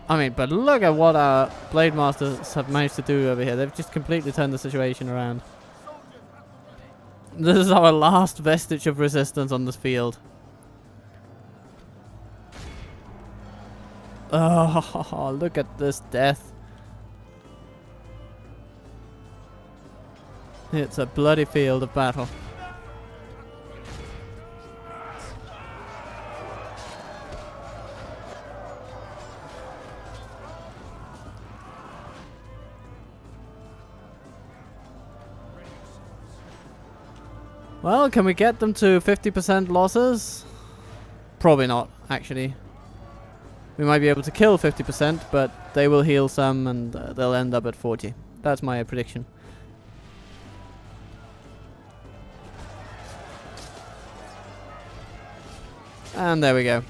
I mean, but look at what our Blade Masters have managed to do over here. They've just completely turned the situation around. This is our last vestige of resistance on this field. Oh, look at this death. It's a bloody field of battle. Well, can we get them to 50% losses? Probably not, actually. We might be able to kill 50%, but they will heal some and they'll end up at 40. That's my prediction. And there we go.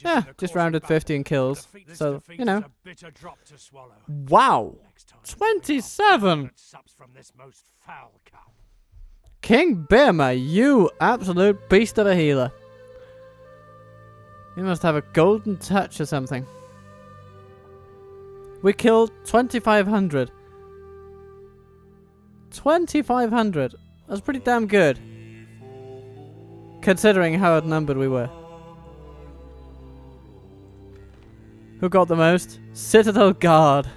Yeah, just rounded 50 in kills. So, you know. Wow! 27! King Birma, you absolute beast of a healer. You must have a golden touch or something. We killed 2,500. 2,500. That's pretty damn good. Considering how outnumbered we were. Who got the most? Citadel Guard.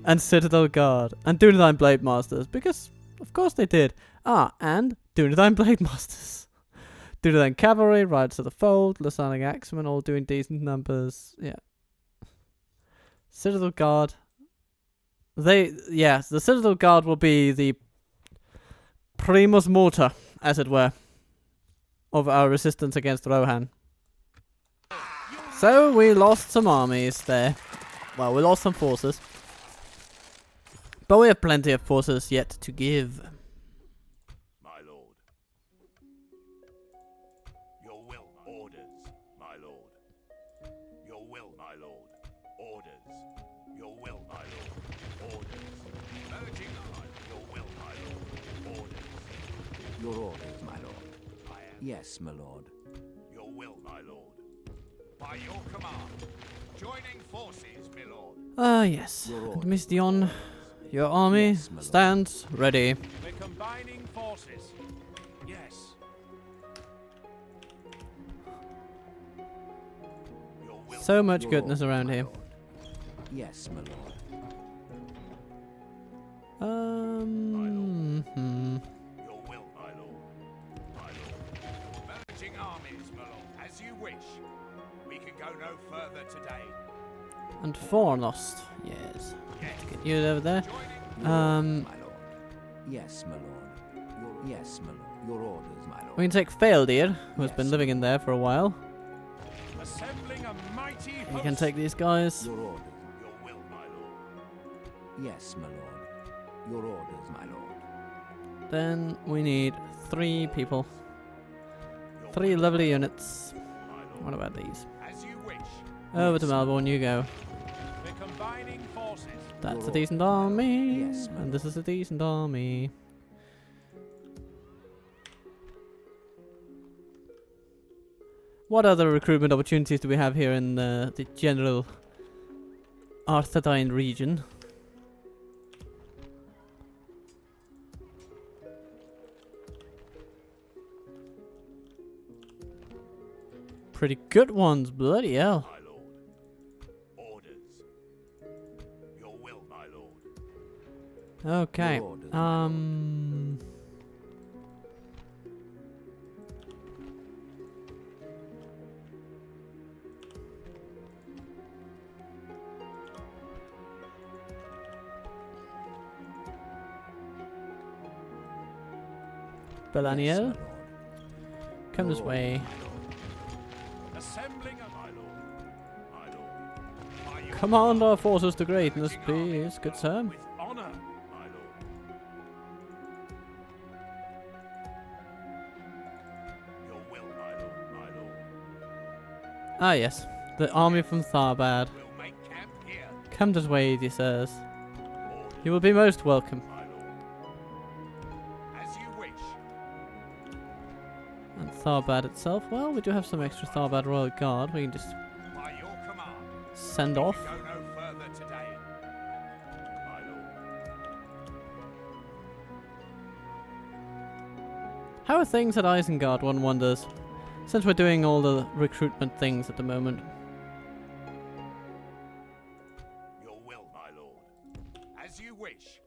And Citadel Guard. And Dunedain Blade Masters. Because, of course they did. Ah, and Dunedain Blade Masters. Dunedain Cavalry, Riders of the Fold, Lasanic Axemen, all doing decent numbers. Yeah. Citadel Guard. Yes, the Citadel Guard will be the primus mortar, as it were, of our resistance against Rohan. So, we lost some armies there. Well, we lost some forces. But we have plenty of forces yet to give. My lord. Your will. Orders, my lord. Your will, my lord. Orders. Your will, my lord. Orders. Urging your will, my lord. Orders. Your orders, my lord. Yes, my lord. By your command. Joining forces, my lord. Ah, yes. And Miss Dion, your army Yes, my lord. stands ready. We're combining forces. Yes. Your will. So much Your goodness orders, around my here. lord. Yes, my lord. Your will, my lord. My lord. Merging armies, my lord. As you wish. We can go no further today. And Fornost. Yes. Yes. Get you over there. Joining. Um, My lord. Yes, my lord. Yes, my lord. Your orders, my lord. we can take Faildeer, who has Yes. been living in there for a while. Assembling a mighty You host. can take these guys. Your orders. Your will, my lord. Yes, my lord. Your orders, my lord. Then we need 3 people. Your 3 will, lovely units. my lord. What about these? As you wish. Over to Yes. Melbourne, you go. We're combining forces. That's a Your decent army. Yes, my And this is a decent army. What other recruitment opportunities do we have here in the general Arthedain region? Pretty good ones, bloody hell. My lord. Orders. Your will, my lord. Okay. Your orders, my Belaniel, Yes, my lord. come Your this orders, way. my lord. Assembling a My lord. My lord. By your Command our forces to greatness, merging armies, please, good my sir. lord, with honor, my lord. Your will, my lord. My lord. Ah, yes. The army from Tharbad. We'll make camp here. Come this way, he says. Orders, You will be most welcome. my lord. As you wish. And Tharbad itself, well, we do have some extra Tharbad Royal Guard we can just By your command. send We off. can go no further today. My lord. How are things at Isengard, one wonders? Since we're doing all the recruitment things at the moment. Your will, my lord. As you wish.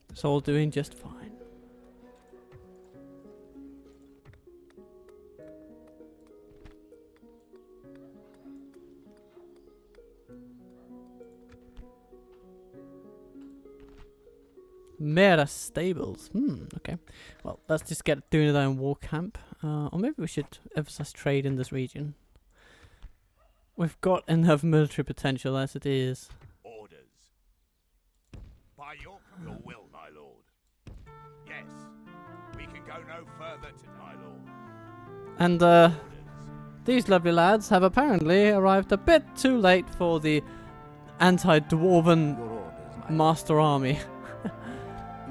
It's all doing just fine. Mera Stables. Okay. Well, let's just get doing our own war camp. Or maybe we should emphasize trade in this region. We've got enough military potential as it is. Orders. By your will, my lord. Yes. We can go no further to my lord. And Orders. these lovely lads have apparently arrived a bit too late for the anti-dwarven Your orders, my lord. master army.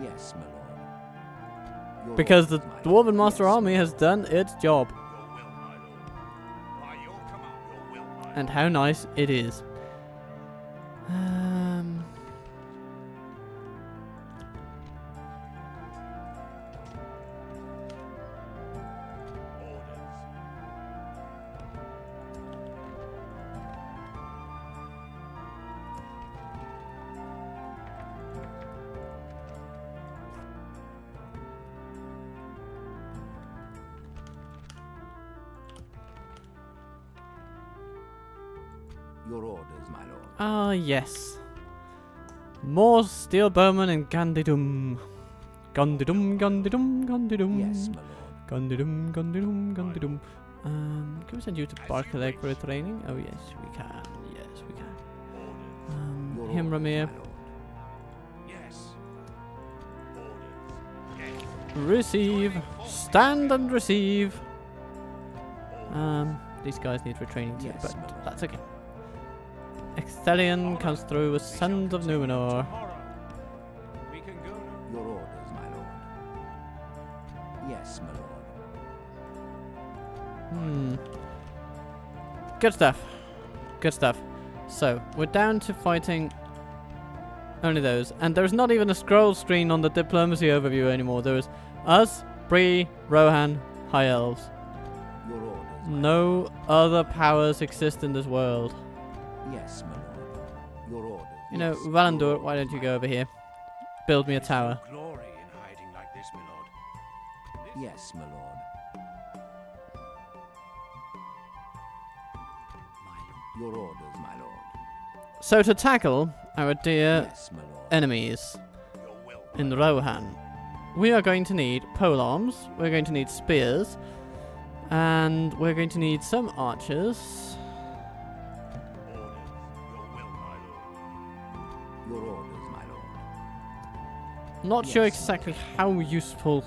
Yes, my lord. Your Because the orders, my lord. dwarven master Yes, army my has lord. done its job. Your will, my lord. By your command. Your will, my And lord. how nice it is. Orders. Your orders, my lord. Ah, yes. More steel bowmen and Gandidum. Gandidum, Gandidum, Gandidum. Yes, my lord. Gandidum, Gandidum, Gandidum. Can we send you to As Barclay you for a wish. training? Oh, yes, we can. Yes, we can. Orders. Your Himramir. orders, my lord. Yes. Orders. Yes. Receive. Stand and receive. Orders. These guys need retraining too, Yes, but my lord. that's okay. Exthelion comes through with Sons of Numenor. tomorrow. We can go no Your orders, my lord. Yes, my lord. Good stuff. Good stuff. So, we're down to fighting only those. And there's not even a scroll screen on the diplomacy overview anymore. There's us, Bree, Rohan, High Elves. Your orders. No other powers exist in this world. Yes, my lord. Your orders. You know, Yes, Valandur, your why don't orders, you my go over here? Build me a tower. Glory in hiding like this, my lord. lord. Yes, my lord. Your orders, my lord. So to tackle our dear Yes, my lord. enemies Your will, in Rohan, we are going to need polearms, we're going to need spears, and we're going to need some archers. orders. Your will, my lord. Your orders, my lord. Not sure Yes. exactly how useful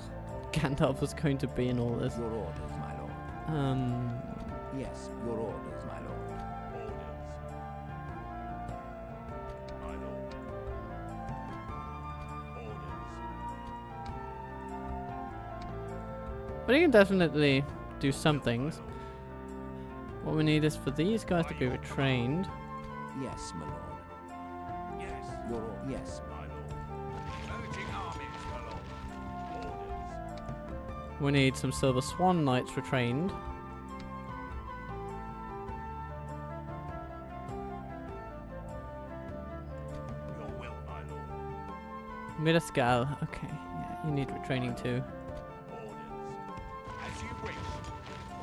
Gandalf was going to be in all this. Your orders, my lord. Yes, your orders, my lord. Orders. My lord. Orders. But you can definitely do some things. What we need is for these guys to be retrained. Yes, my lord. Yes, Yes. my lord. Urging armies, my lord. Orders. We need some Silver Swan Knights retrained. Your will, my lord. Midaskal, okay, yeah, you need retraining too. Orders. As you wish.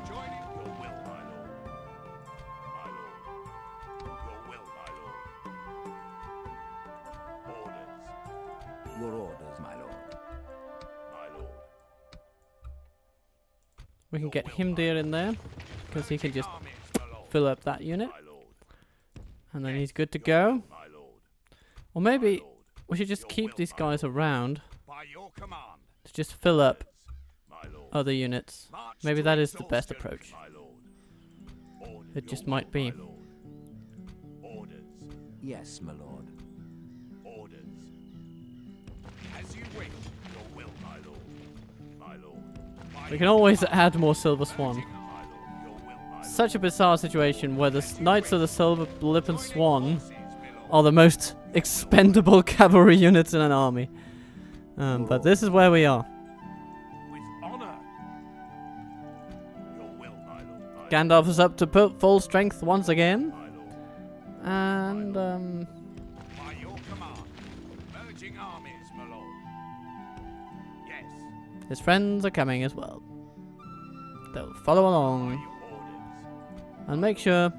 Joining your will, my lord. My lord. Your will, my lord. Orders. Your orders, my lord. My lord. We can get Himdir in there, because he can just Armies, my lord. fill up that unit, My lord. and then he's good to go. My lord. Or maybe My lord. we should just Your keep will, these my guys around By your command. to just fill up My lord. other units. March Maybe to that is the best exhaustion, approach. my lord. Orders. It Your just will, might be. my lord. Orders. Yes, my lord. Orders. As you wish. Your will, my lord. My lord. By We your can always command. add more Silver Swan. Urging, my lord. Your will, my lord. Such a bizarre situation where the Knights of the Silver Lip and Joining Swan forces, my lord. are the most expendable cavalry units in an army. But this is where we are. With honor. Your will, my lord. My Gandalf is up to full strength once again. My lord. And, By your command. Merging armies, my lord. Yes. his friends are coming as well. They'll follow By along your orders. and make sure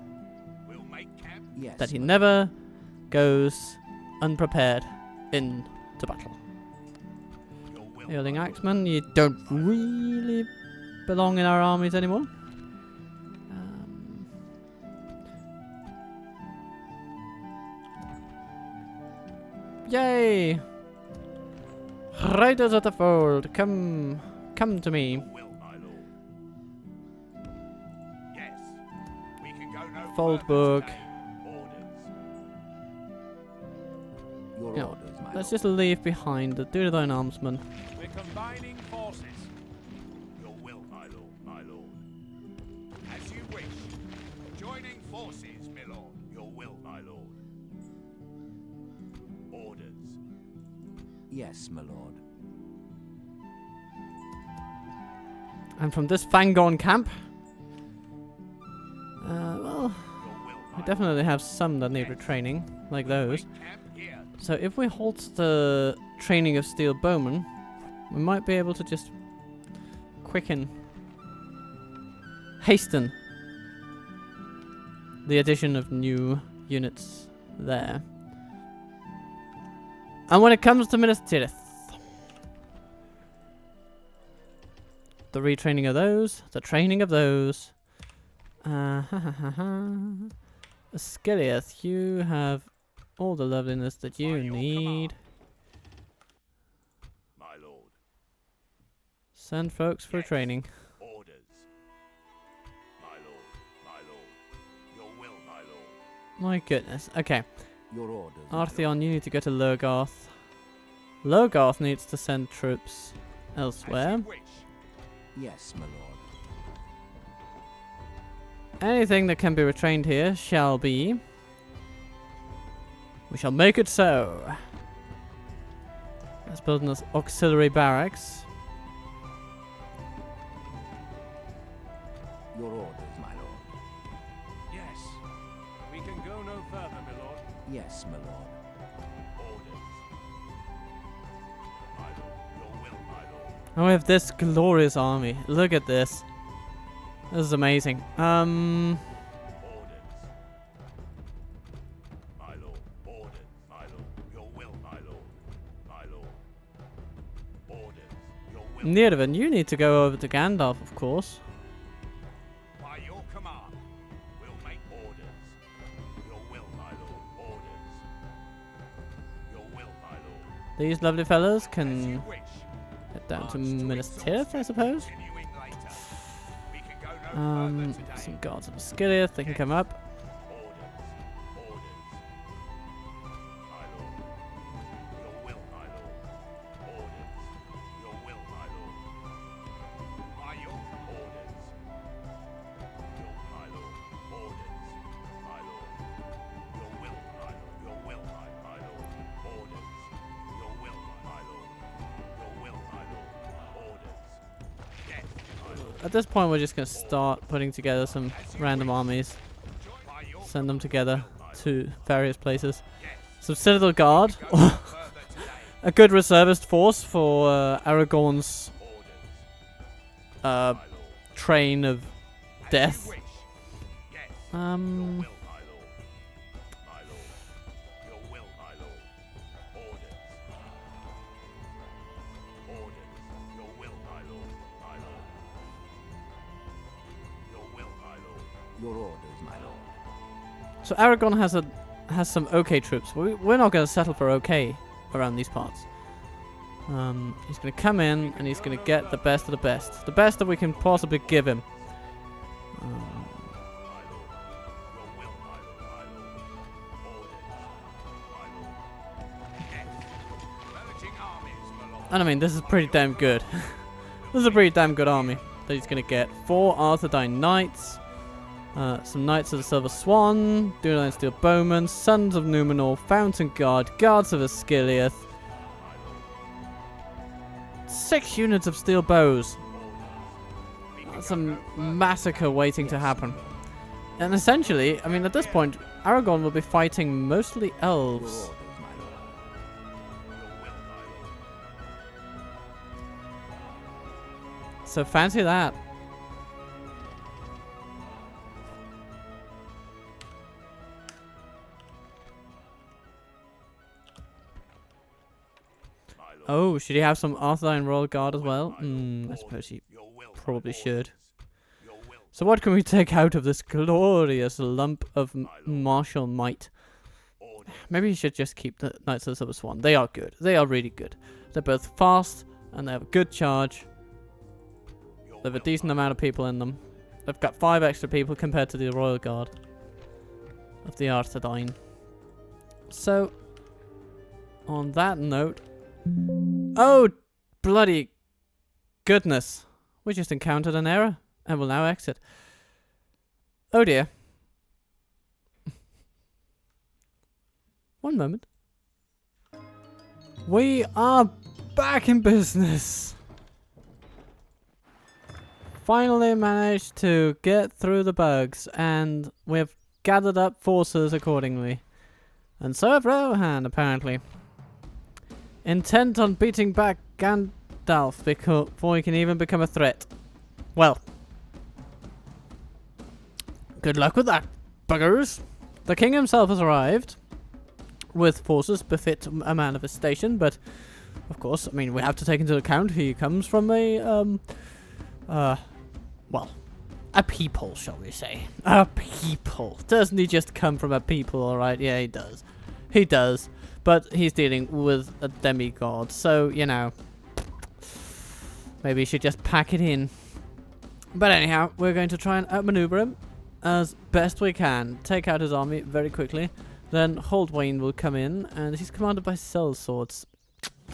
We'll make camp. Yes. that he my never goes unprepared into battle. Your will. Hailing Axeman, you don't really belong in our armies anymore. Yay! Riders of the Fold, come to me. Will, my lord. Yes. We can go no Fold further book. today. Orders. Your Yeah, orders, my Let's lord. just leave behind the Dunedain Armsman. We're combining forces. Your will, my lord, my lord. As you wish. Joining forces, my lord. Your will, my lord. Orders. Yes, my lord. And from this Fangorn camp, well, Your will, we my definitely have some that need retraining, like lord. those. Make camp here. So if we halt the training of steel bowmen, we might be able to just hasten the addition of new units there. And when it comes to Minas Tirith, the retraining of those, the training of those, Ascilius, you have all the loveliness that you By your need. command. My lord. Send folks for Yes. training. Orders. My lord, my lord. Your will, my lord. My goodness. Okay. Your orders, my lord. Artheon, you need to go to Lurgarth. Lurgarth needs to send troops As elsewhere. you wish. Yes, my lord. anything that can be retrained here shall be. We shall make it so. Let's build an auxiliary barracks. Your orders, my lord. Yes. We can go no further, my lord. Yes, my lord. Orders. My lord. Your will, my lord. And we have this glorious army. Look at this. This is amazing. Orders. My lord. Orders. My lord. Your will, my lord. My lord. Orders. Your will. Nearvin, you need to go over to Gandalf, of course. By your command, we'll make orders. Your will, my lord. Orders. Your will, my lord. These lovely fellas As can you wish. head down to Minas Tirith, I suppose. Continuing later. We can go no further today. Some guards of Skillith, they can come up. Orders. Orders. My lord. Your will, my lord. Orders. Your will, my lord. By your orders. Your, my lord. Orders. My lord. Your will, my lord. Your will, my lord. Orders. Your will, my lord. Your will, my lord. Orders. Yes, my lord. At this point, we're just going to start putting together some random armies. By your Send them together Yes. to various places. Some Citadel Guard. Go no further today. A good reservist force for Aragorn's Orders. uh, My lord. train of As death. you wish. Yes. Your will, my lord. My lord. Your will, my lord. Orders. Orders. Your will, my lord. My lord. Your will, my lord. Your orders, my lord. So Aragorn has some OK troops. We're not going to settle for OK around these parts. He's going to come in and he's going to get the best of the best. The best that we can possibly give him. My lord. Your will, my lord. My lord. Orders. My lord. Yes. Merging armies, my lord. And I mean, this is pretty damn good. This is a pretty damn good army that he's going to get. 4 Arthedain Knights. Some Knights of the Silver Swan. Dunedain Steel Bowmen. Sons of Numenor. Fountain Guard. Guards of Osgiliath. 6 units of steel bows. That's a massacre waiting to happen. And essentially, I mean, at this point, Aragorn will be fighting mostly Your elves. orders, my lord. So fancy that. My lord. Oh, should he have some Arthedain Royal Guard as well? I suppose he Your will, my probably lord. should. Your will. So what can we take out of this glorious lump of martial might? Orders. Maybe he should just keep the Knights of the Silver Swan. They are good. They are really good. They're both fast and they have a good charge. Your They have a will, decent my amount of people in them. They've got 5 extra people compared to the Royal Guard of the Arthedain. So, on that note... Oh, bloody goodness. We just encountered an error and will now exit. Oh dear. One moment. We are back in business. Finally managed to get through the bugs, and we've gathered up forces accordingly. And so have Rohan, apparently. Intent on beating back Gandalf before he can even become a threat. Well. Good luck with that, buggers. The king himself has arrived. With forces befit a man of his station, but... Of course, I mean, we have to take into account he comes from a, well, a people, shall we say. A people. Doesn't he just come from a people, alright? Yeah, he does. He does. But he's dealing with a demigod, so, you know. Maybe he should just pack it in. But anyhow, we're going to try and outmaneuver him as best we can. Take out his army very quickly. Then Holdwain will come in, and he's commanded by sellswords.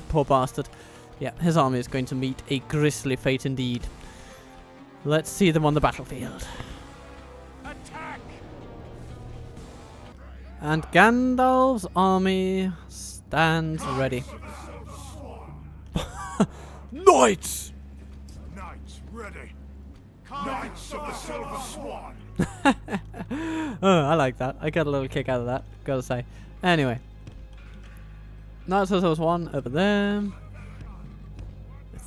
Poor bastard. Yeah, his army is going to meet a grisly fate indeed. Let's see them on the battlefield. Attack! And Gandalf's army stands ready. Knights! Knights ready. Knights of the Silver Swan. Oh, I like that. I got a little kick out of that, gotta say. Anyway. Knights of the Silver Swan over there.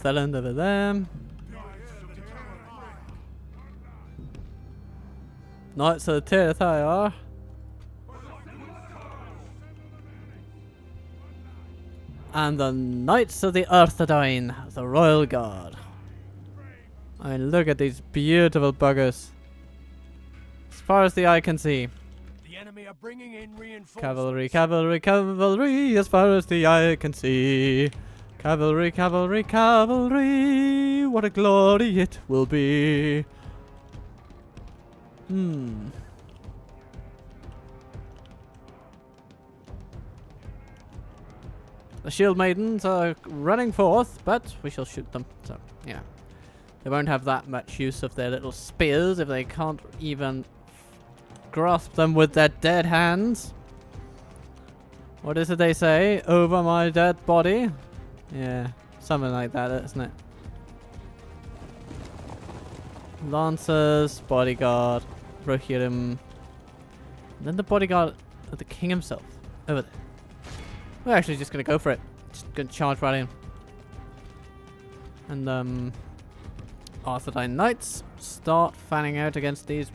Theland over there. Knights of the Tirithire. And the Knights of the Earthadyne, the Royal Guard. I mean, look at these beautiful buggers. As far as the eye can see. The enemy are bringing in reinforcements. Cavalry, cavalry, cavalry, as far as the eye can see. Cavalry, cavalry, cavalry, what a glory it will be. The shield maidens are running forth, but we shall shoot them. So, yeah. They won't have that much use of their little spears if they can't even grasp them with their dead hands. What is it they say? Over my dead body? Yeah, something like that, isn't it? Lancers, bodyguard, Rohirrim. And then the bodyguard of the king himself. Over there. We're actually just gonna go for it. Just gonna charge right in. And Arthurine Knights start fanning out against these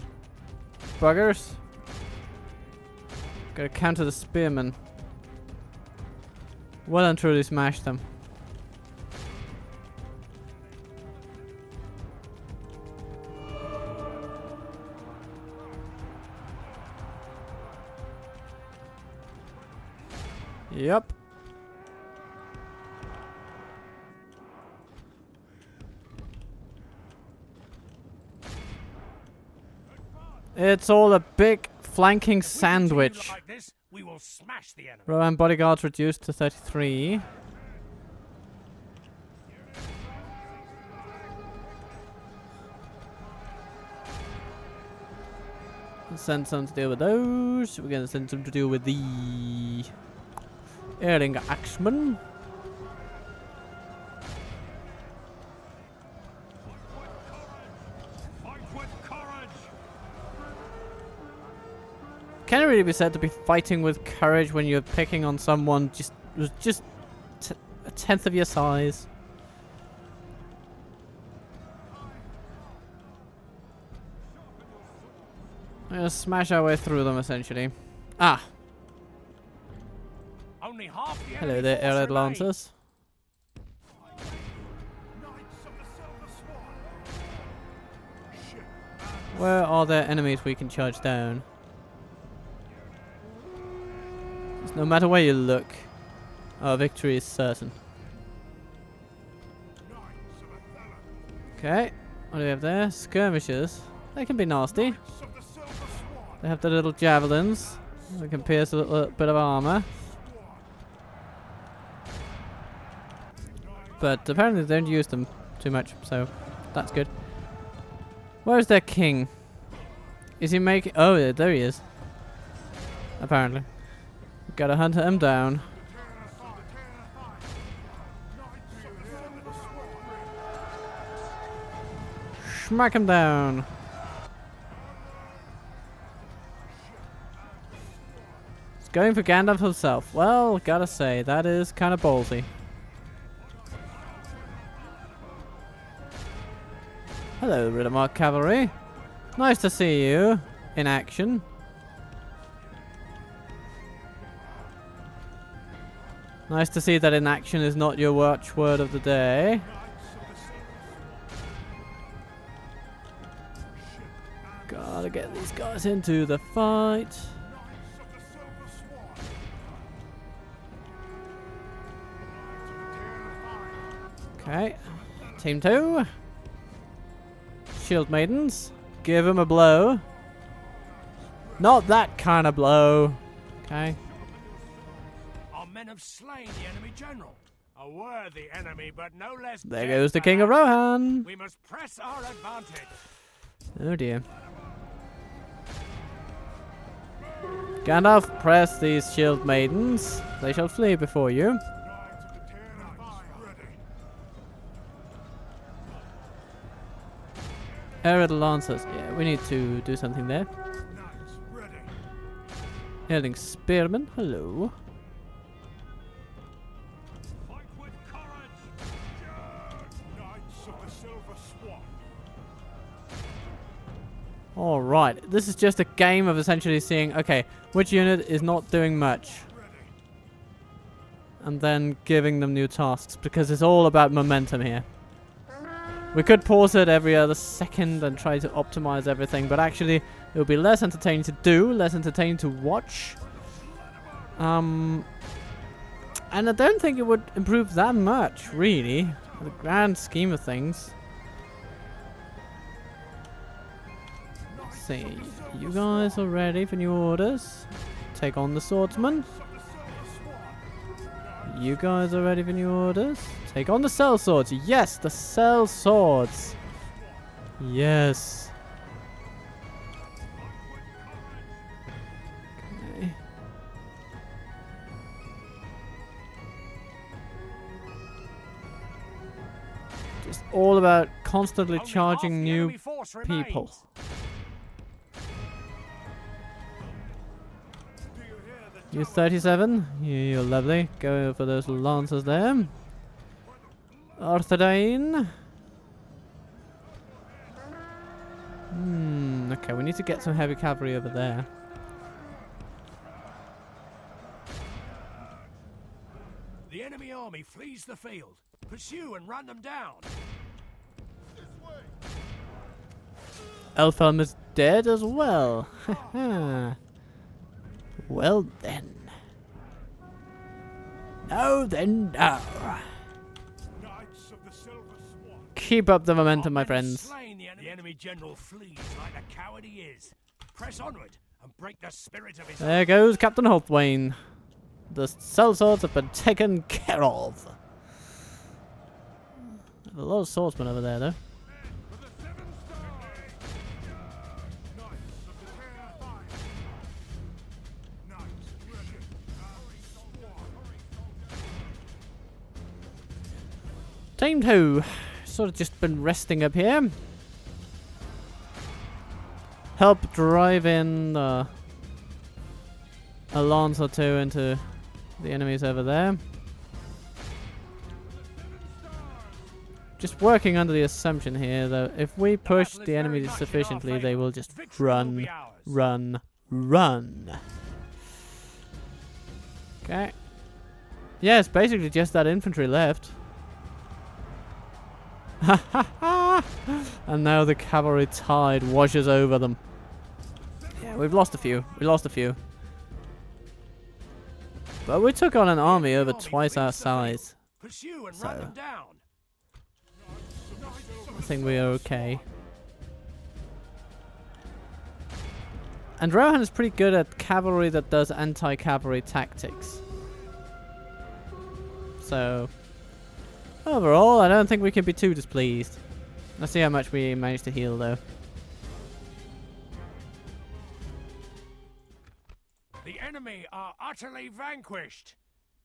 buggers. Gotta counter the spearmen. Well and truly smash them. Yep. It's all a big flanking sandwich. Like this, we will smash the enemy. Rohan bodyguards reduced to 33. Send some to deal with those. We're gonna send some to deal with the Erling Axeman. Fight with courage. Can it really be said to be fighting with courage when you're picking on someone who's just a tenth of your size? We're gonna smash our way through them essentially. Ah, Only half the hello enemy there, force Arid remain. Lancers. Knights of the Silver Swan. Ship and Where are there enemies we can charge down? 'Cause no matter where you look, our victory is certain. Knights of Athellan. Okay, what do we have there? Skirmishers. They can be nasty. Knights of the Silver Swan. They have the little javelins. They can pierce a little bit of armor. But apparently they don't use them too much, so that's good. Where's their king? Is he making... Oh, yeah, there he is. Apparently. Gotta hunt him down. Smack him down. He's going for Gandalf himself. Well, gotta say, that is kind of ballsy. Hello, Riddermark Cavalry. Nice to see you in action. Nice to see that in action is not your watchword of the day. Gotta get these guys into the fight. Okay, team 2. Shield maidens, give him a blow. Not that kind of blow. Okay. Our men have slain the enemy general. A worthy enemy, but no less. There dead goes the than King of us. Rohan. We must press our advantage. Oh dear. Gandalf, press these shield maidens. They shall flee before you. Knights of the Tear and Fire, ready. Arid Lancers. Yeah, we need to do something there. Knights, ready. Hailing Spearmen. Hello. Fight with courage! Knights of the Silver Swan. Alright, this is just a game of essentially seeing, okay, which unit is not doing much. Ready. And then giving them new tasks, because it's all about momentum here. We could pause it every other second and try to optimize everything, but actually it would be less entertaining to do, less entertaining to watch. And I don't think it would improve that much, really, in the grand scheme of things. Let's see, you guys are ready for new orders. Take on the swordsman. You guys are ready for new orders. Take on the cell swords. Yes, the cell swords. Yes. Okay. Just all about constantly Only charging half the new enemy force remains. people. Do you hear the You 37. You're lovely. Go for those lancers there. Arthedain. Okay, we need to get some heavy cavalry over there. The enemy army flees the field. Pursue and run them down. Elfhelm is dead as well. Well then. No then no. Knights of the Silver Swan. Keep up the momentum, my Our men have friends. slain the enemy general flees like the coward he is. Press onward and break the spirit of his There goes Captain Holtwain. The sellswords have been taken care of. A lot of swordsmen over there, though. For the 7 stars. Knights of the Tear and Fire. Knights, ready. And sworn. Time to sort of just been resting up here. Help drive in a lance or two into the enemies over there. Just working under the assumption here that if we push the enemies sufficiently, they will just run, run, run. Okay. Yeah, it's basically just that infantry left. Ha ha ha! And now the cavalry tide washes over them. Yeah, we've lost a few. We lost a few. But we took on an army over twice our size. Pursue and So- run them down. I think we are okay. And Rohan is pretty good at cavalry that does anti-cavalry tactics. So, overall, I don't think we can be too displeased. Let's see how much we managed to heal, though. The enemy are utterly vanquished.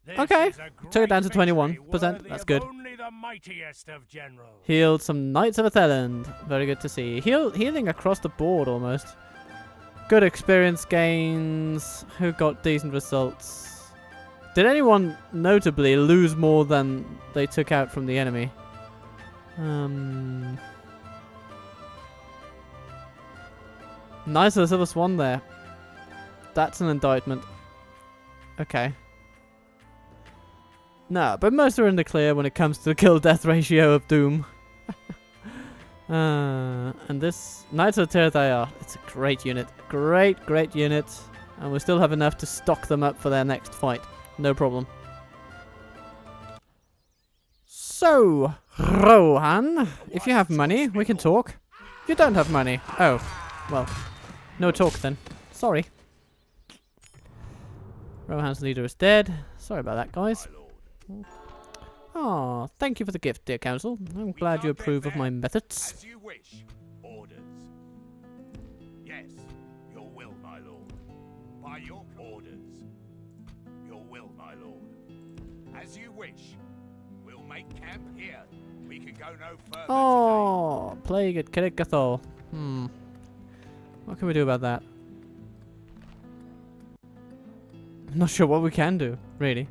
This Okay, is a took it down to great 21%, victory that's worthy good. of Only the mightiest of generals. Healed some Knights of Atheland. Very good to see. Healing across the board, almost. Good experience gains. Who got decent results? Did anyone notably lose more than they took out from the enemy? Nice Silver Swan there. That's an indictment. Okay. No, but most are in the clear when it comes to the kill-death ratio of Doom. And this Knights of the Tear, it's a great unit. Great unit. And we still have enough to stock them up for their next fight. No problem. So, Rohan, if you have money, we can talk. You don't have money. Oh, well, no talk then. Sorry. Rohan's leader is dead. Sorry about that, guys. Oh, thank you for the gift, dear council. I'm glad you approve of my methods. As you wish. Orders. Yes, your will, my lord. By your orders. Your will, my lord. As you wish. We'll make camp here. We can go no further Oh, plague at Kirikathol. What can we do about that? I'm not sure what we can do, really.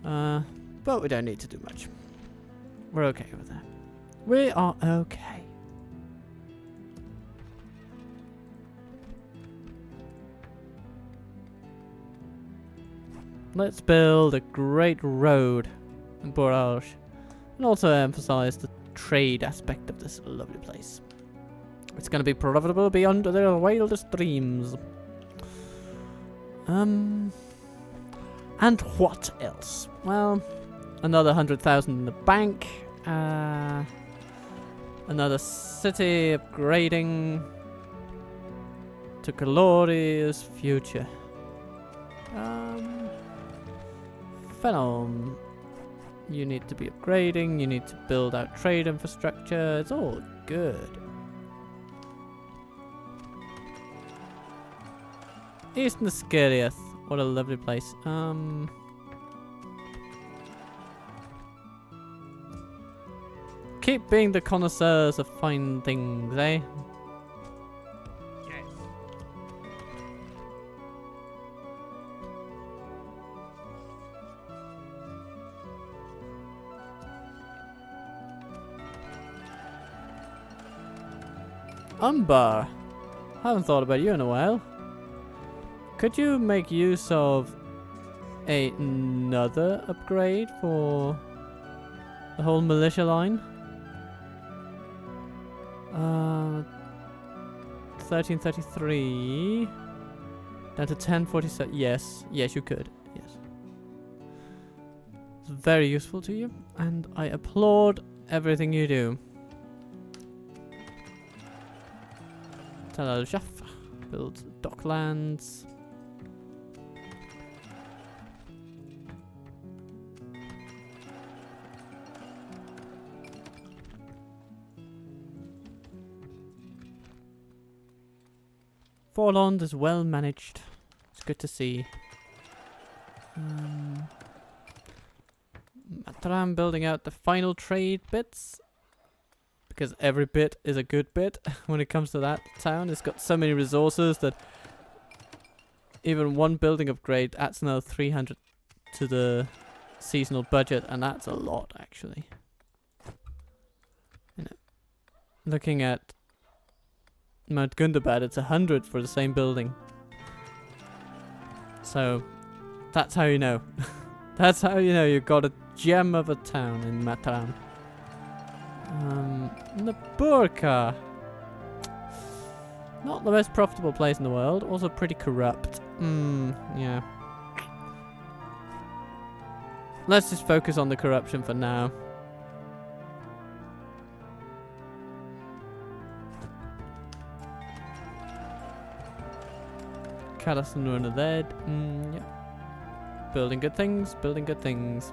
But we don't need to do much. We're okay with that. We are okay. Let's build a great road in Borage. And also emphasize the trade aspect of this lovely place. It's going to be profitable beyond their wildest dreams. And what else? Well, another 100,000 in the bank. Another city upgrading to glorious future. Phenom. You need to be upgrading, you need to build out trade infrastructure, it's all good. Eastern Skiriath, what a lovely place. Keep being the connoisseurs of fine things, eh? Yes. Umbar, haven't thought about you in a while. Could you make use of another upgrade for the whole militia line? 1333 down to 1047. Yes, you could. Yes, it's very useful to you, and I applaud everything you do. Tel Al-Shaf builds docklands. Forlond is well managed. It's good to see. Matram building out the final trade bits. Because every bit is a good bit when it comes to that town. It's got so many resources that even one building upgrade adds another 300 to the seasonal budget, and that's a lot actually. You know, looking at Mount Gundabad, it's 100 for the same building. So that's how you know. That's how you know you've got a gem of a town in Matram. Naburka. Not the most profitable place in the world. Also pretty corrupt. Yeah. Let's just focus on the corruption for now. Kalas and Runa there. Yeah. Building good things, building good things.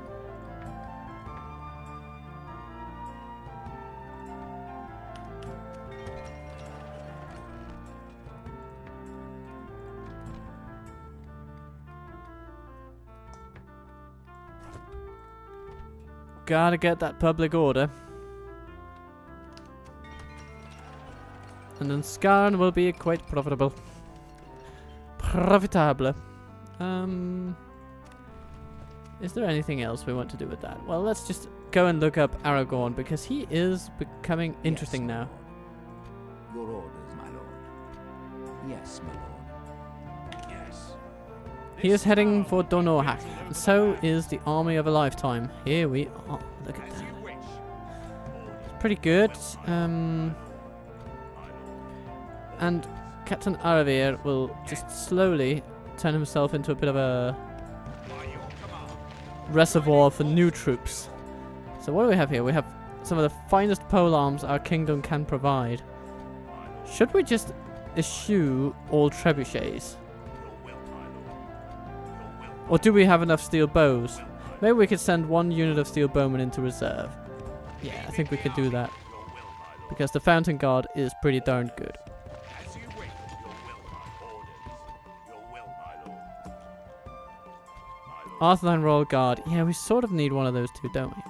Gotta get that public order. And then Skarn will be quite profitable. Profitable. Is there anything else we want to do with that? Well, let's just go and look up Aragorn, because he is becoming interesting now. Your orders, my lord. Yes, my lord. Yes. He is heading for Donorhak, and so is the army of a lifetime. Here we are. Look at As that. you wish. Pretty good. And Captain Aravir will just slowly turn himself into a bit of a By your command. reservoir for new troops. So what do we have here? We have some of the finest polearms our kingdom can provide. Should we just eschew all trebuchets? Or do we have enough steel bows? Maybe we could send one unit of steel bowmen into reserve. Yeah, I think we could do that. Because the Fountain Guard is pretty darn good. As you wish. Your will, my orders. Your Arthurine Royal Guard. Yeah, we sort of need one of those two, don't we?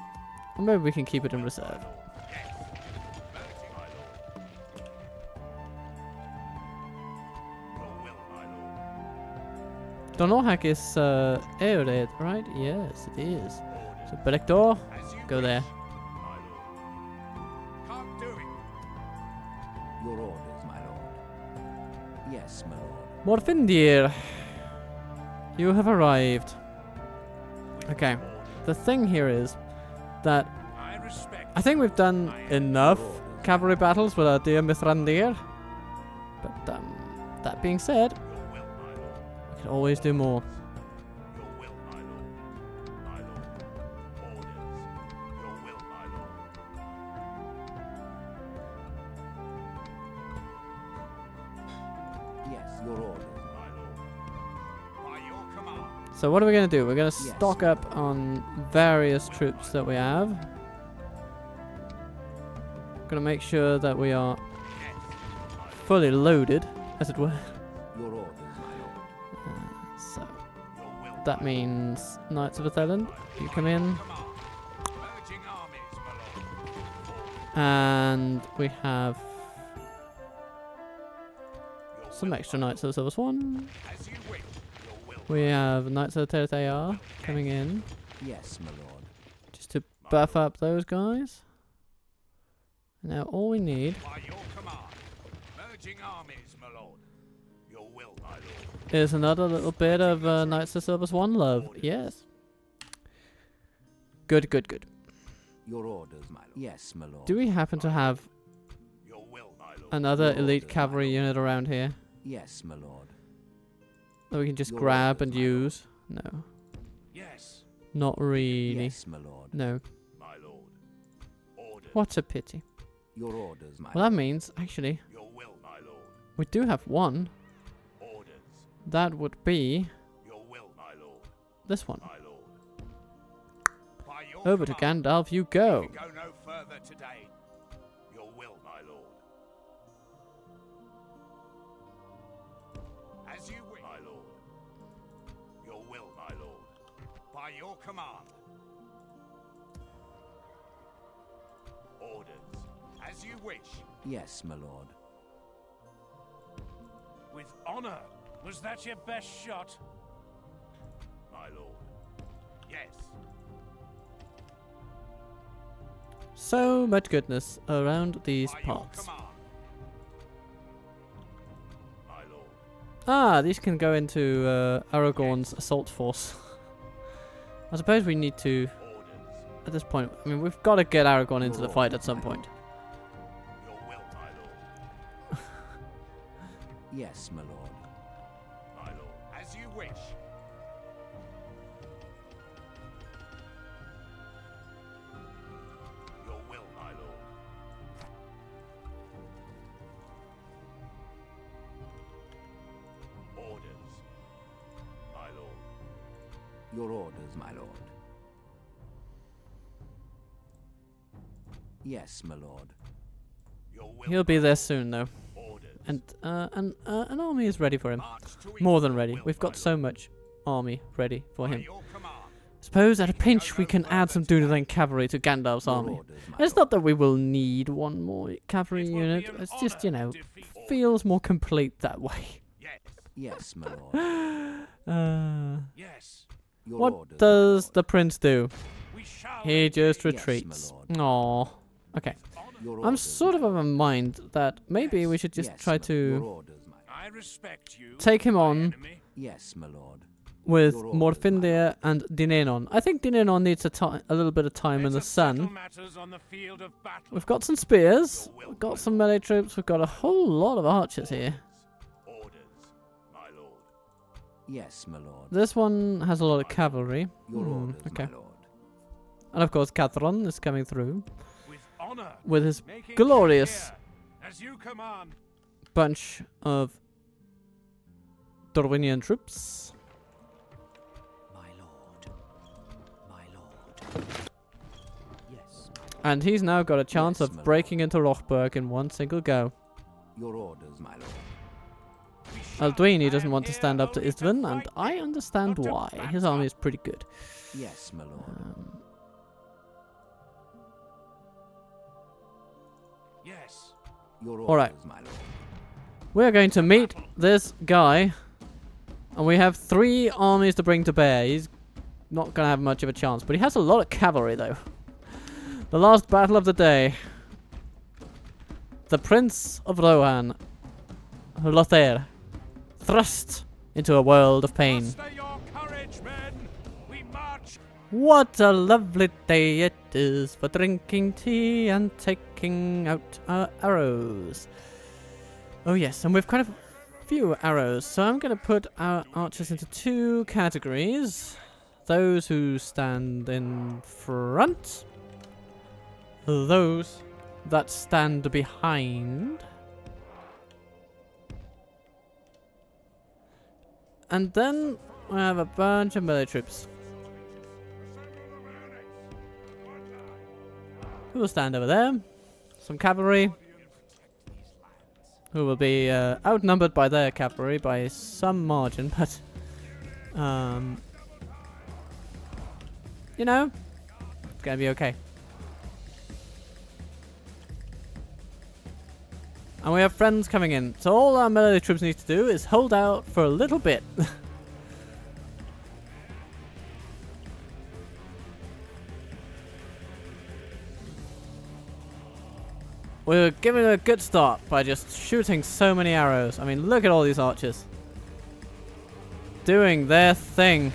Or maybe we can keep it in reserve. Donorhack is Eored, right? Yes, it is. So Belector, go there. Can't do it. Your orders, my lord. Yes, my lord. Morfindir, you have arrived. Okay, the thing here is that I respect. I think we've done enough cavalry battles with our dear Mithrandir. But that being said, Your will, my lord. we can always do more. Your will, my lord. My lord. Orders. Your will, my lord. Yes, your orders. My lord. By your command. So what are we going to do? We're going to Yes. stock up on various troops that we have. Going to make sure that we are Yes. fully loaded, as it were. Your orders, my lord. So Your will. that means Knights of Atheland, you come in. Command. Merging armies, my lord. And we have Your some will, extra my Knights of the Silver Swan. As you wish. Your will. We have Knights of the Teletayar coming in, Yes, my lord. just to buff up those guys. Now all we need By your command. Merging armies, my lord. Your will, my lord. is another little bit of Knights of the Silver Swan love. Yes. Good, good, good. Your orders, my lord. Yes, my lord. Do we happen to have Your will, my lord. another Your elite orders, cavalry my lord. unit around here Yes, my lord. that we can just Your grab orders, and my lord. use? No, Yes, not really. Yes, my lord. No. my lord. Orders. What a pity. Your orders, my Well, lord. that means, actually, Your will, my lord. we do have one. Orders. That would be Your will, my lord. this one. My lord. By your Over to command, Gandalf you we go. can go no further today. Your will, my lord. As you wish, my lord. Your will, my lord. By your command. Orders. As you wish. Yes, my lord. With honor. Was that your best shot? My lord. Yes. So much goodness around these By your parts. command. My lord. Ah, these can go into Aragorn's assault force. I suppose we need to, Orders. at this point, I mean, we've got to get Aragorn into the fight at some point. Your will, my lord. Yes, my lord. My lord. As you wish. Your will, my lord. Orders. My lord. Your orders, my lord. Yes, my lord. Your will. He'll be there soon, though. Orders. And an army is ready for him. March to More eat than your ready. will, We've my got so lord. much army ready for By him. your command. Suppose at a pinch we can add some Dunedain cavalry to Gandalf's Your army. orders, my It's not that we will need one more cavalry It will unit. be an It's just, honor to defeat- feels more complete that way. Yes. Yes, my lord. Yes. Your What orders, my does lord. the prince do? We shall. He just indeed. Yes, my retreats. lord. Aww. Okay. Honor. Your I'm orders, sort my of a mind that maybe we should just Yes, try my- Your to orders, my I respect you. take him my on enemy. Yes, my lord. with Your orders, my Morfindir and Dinenon. I think Dinenon needs a little bit of time in the Let us settle sun. matters on the field of battle. We've got some spears. We've got some melee troops. We've got a whole lot of archers here. Orders. My lord. Yes, my lord. This one has a lot of cavalry. Your orders, Okay. my lord. And of course, Cathron is coming through With honor. with his Making glorious clear. As you command. bunch of Dorwinian troops. My lord. My lord. Yes. And he's now got a chance Yes, my of breaking into Rochburg in one single go. Your orders, my lord. We Aldwini doesn't want to stand up to Istvan, and I understand why. His army is pretty good. Yes, my lord. Yes. Your orders, All right. my lord. We're going to meet this guy, and we have 3 armies to bring to bear. He's not going to have much of a chance, but he has a lot of cavalry, though. The last battle of the day. The Prince of Rohan, Lothair, thrust into a world of pain. Muster your courage, men. We march. What a lovely day it is for drinking tea and taking out our arrows. Oh yes, and we've quite a few arrows, so I'm going to put our archers into 2 categories. Those who stand in front. Those that stand behind. And then we have a bunch of melee troops. Who will stand over there? Some cavalry. Who will be outnumbered by their cavalry by some margin, but you know, it's gonna be okay. And we have friends coming in, so all our melee troops need to do is hold out for a little bit. We're giving it a good start by just shooting so many arrows. I mean, look at all these archers. Doing their thing.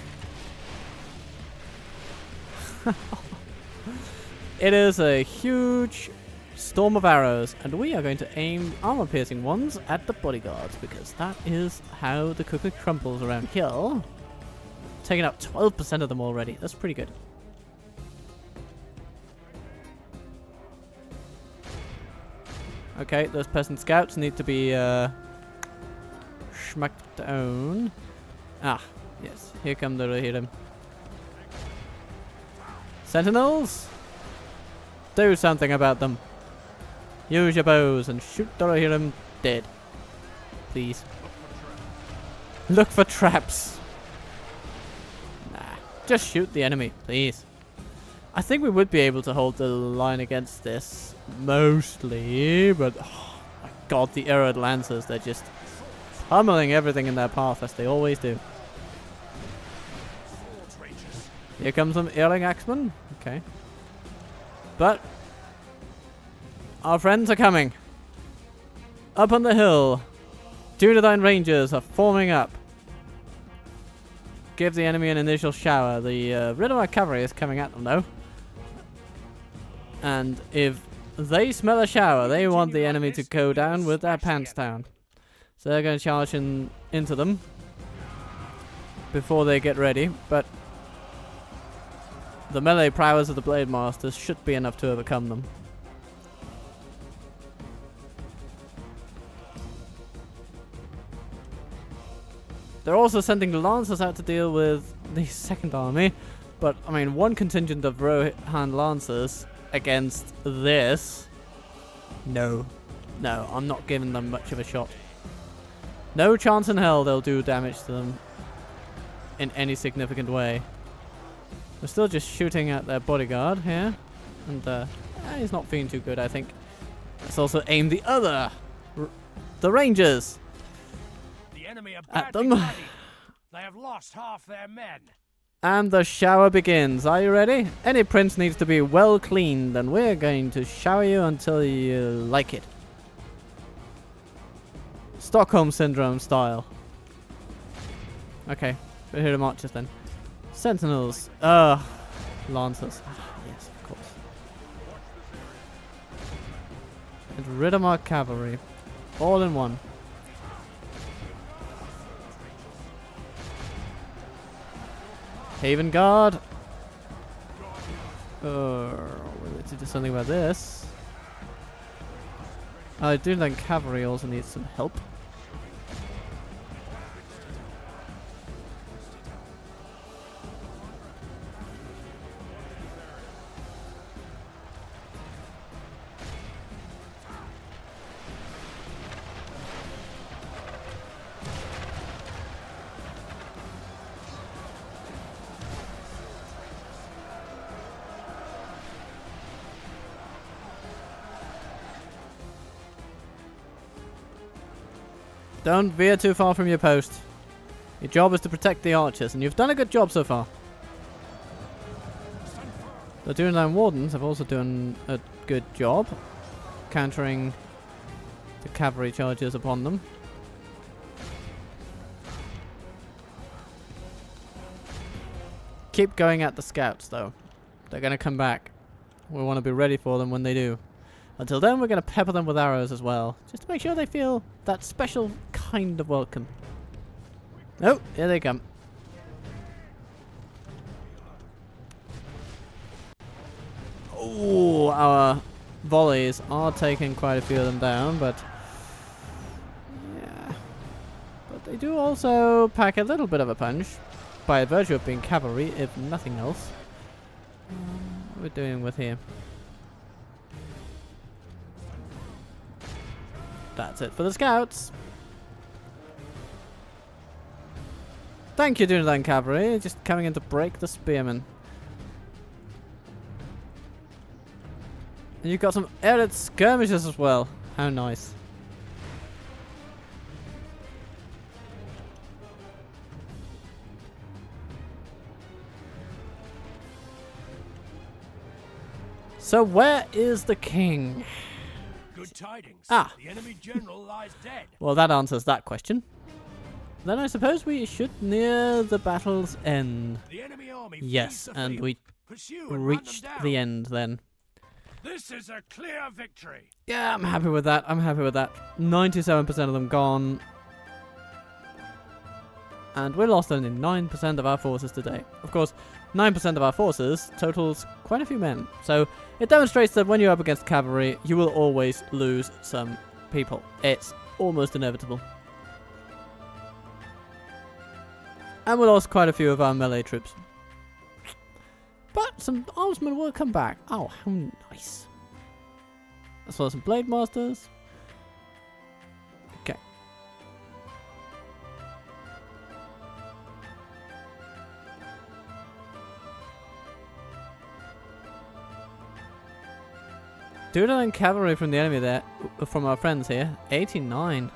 It is a huge storm of arrows, and we are going to aim armor-piercing ones at the bodyguards, because that is how the cookie crumbles around here. Taking out 12% of them already. That's pretty good. Okay, those peasant scouts need to be schmacked down. Ah, yes. Here come the Rohirrim. Sentinels? Do something about them. Use your bows and shoot the Rohirrim dead. Please. Look for traps. Nah, just shoot the enemy, please. I think we would be able to hold the line against this, mostly, but oh my god, the arrowed lancers, they're just pummeling everything in their path, as they always do. Here comes some Earring Axemen. Okay. But our friends are coming. Up on the hill. Dunedain Rangers are forming up. Give the enemy an initial shower. The Riddermark Cavalry is coming at them, though. And if they smell a shower, they want the enemy to go down with their pants down. So they're going to charge into them before they get ready. But the melee prowess of the Blade Masters should be enough to overcome them. They're also sending the Lancers out to deal with the second army. But, I mean, one contingent of Rohan Lancers against this. No. No, I'm not giving them much of a shot. No chance in hell they'll do damage to them in any significant way. We're still just shooting at their bodyguard here. And he's not feeling too good, I think. Let's also aim the other. The Rangers. The enemy are At badly them. bloodied. They have lost half their men. And the shower begins. Are you ready? Any prince needs to be well cleaned, and we're going to shower you until you like it. Stockholm Syndrome style. Okay, we're here to marches then. Sentinels. Lancers. Yes, of course. And Riddermark Cavalry. All in one. Haven Guard. We need to do something about this. I do think cavalry also needs some help. Don't veer too far from your post. Your job is to protect the archers, and you've done a good job so far. The Dunedain Wardens have also done a good job countering the cavalry charges upon them. Keep going at the scouts, though. They're going to come back. We want to be ready for them when they do. Until then, we're going to pepper them with arrows as well, just to make sure they feel that special kind of welcome. Oh, here they come. Oh, our volleys are taking quite a few of them down, but yeah. But they do also pack a little bit of a punch, by virtue of being cavalry, if nothing else. What are we doing with here? That's it for the scouts. Thank you, Dunedain Cavalry. Just coming in to break the spearmen. And you've got some arid skirmishes as well. How nice. So where is the king? Good tidings. Ah. The enemy general lies dead. Well, that answers that question. Then I suppose we should near the battle's end. The enemy army Yes, flees the and field. we Pursue and run them reached down. the end then. This is a clear victory. Yeah, I'm happy with that. I'm happy with that. 97% of them gone. And we lost only 9% of our forces today. Of course, 9% of our forces totals quite a few men. So it demonstrates that when you're up against cavalry, you will always lose some people. It's almost inevitable. And we lost quite a few of our melee troops. But some armsmen will come back. Oh, how nice. As well as some blade masters. Okay. Dunedain cavalry from the enemy there, from our friends here, 89.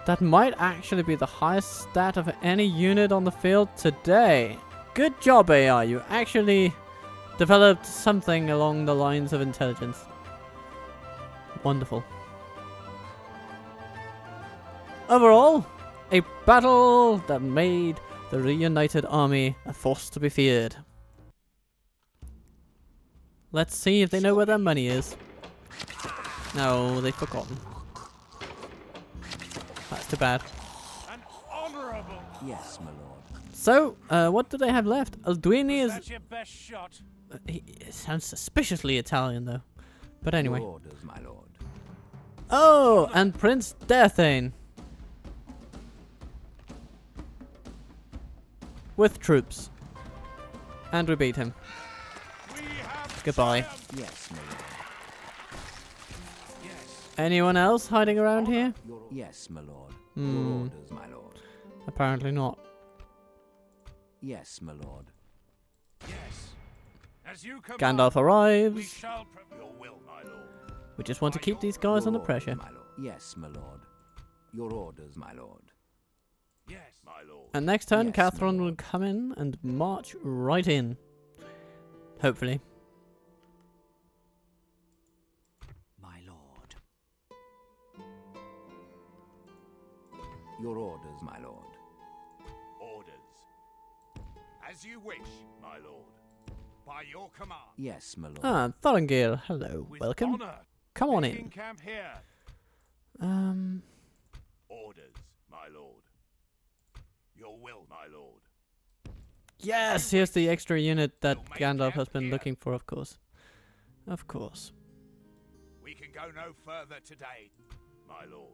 That might actually be the highest stat of any unit on the field today. Good job, AI. You actually developed something along the lines of intelligence. Wonderful. Overall, a battle that made the reunited army a force to be feared. Let's see if they know where their money is. No, they've forgotten. That's too bad. An honourable. Yes, my lord. So, what do they have left? Alduini is... That's your best shot. He sounds suspiciously Italian, though. But anyway. Your orders, my lord. Oh, and Prince Derthane. With troops. And we beat him. We have Goodbye. triumphed. Yes, my lord. Yes. Anyone else hiding around here? Yes, my lord. Hmm. Your orders, my lord. Apparently not. Yes, my lord. Yes. As you command, Gandalf we arrives. shall prevail. Your will, my lord. We just want to keep these guys Your under orders, pressure. my lord. Yes, my lord. Your orders, my lord. Yes. My lord. And next turn, Yes, my Catherine will lord. come in and march right in. Hopefully. My lord. Your orders, my lord. Orders. As you wish, my lord. By your command. Yes, my lord. Ah, Thorongil, hello. With Welcome. honour. Come on Making in. camp here. Orders, my lord. Your will, my lord. Yes, here's the extra unit that We'll make Gandalf has camp been here. looking for, of course. Of course. We can go no further today, my lord.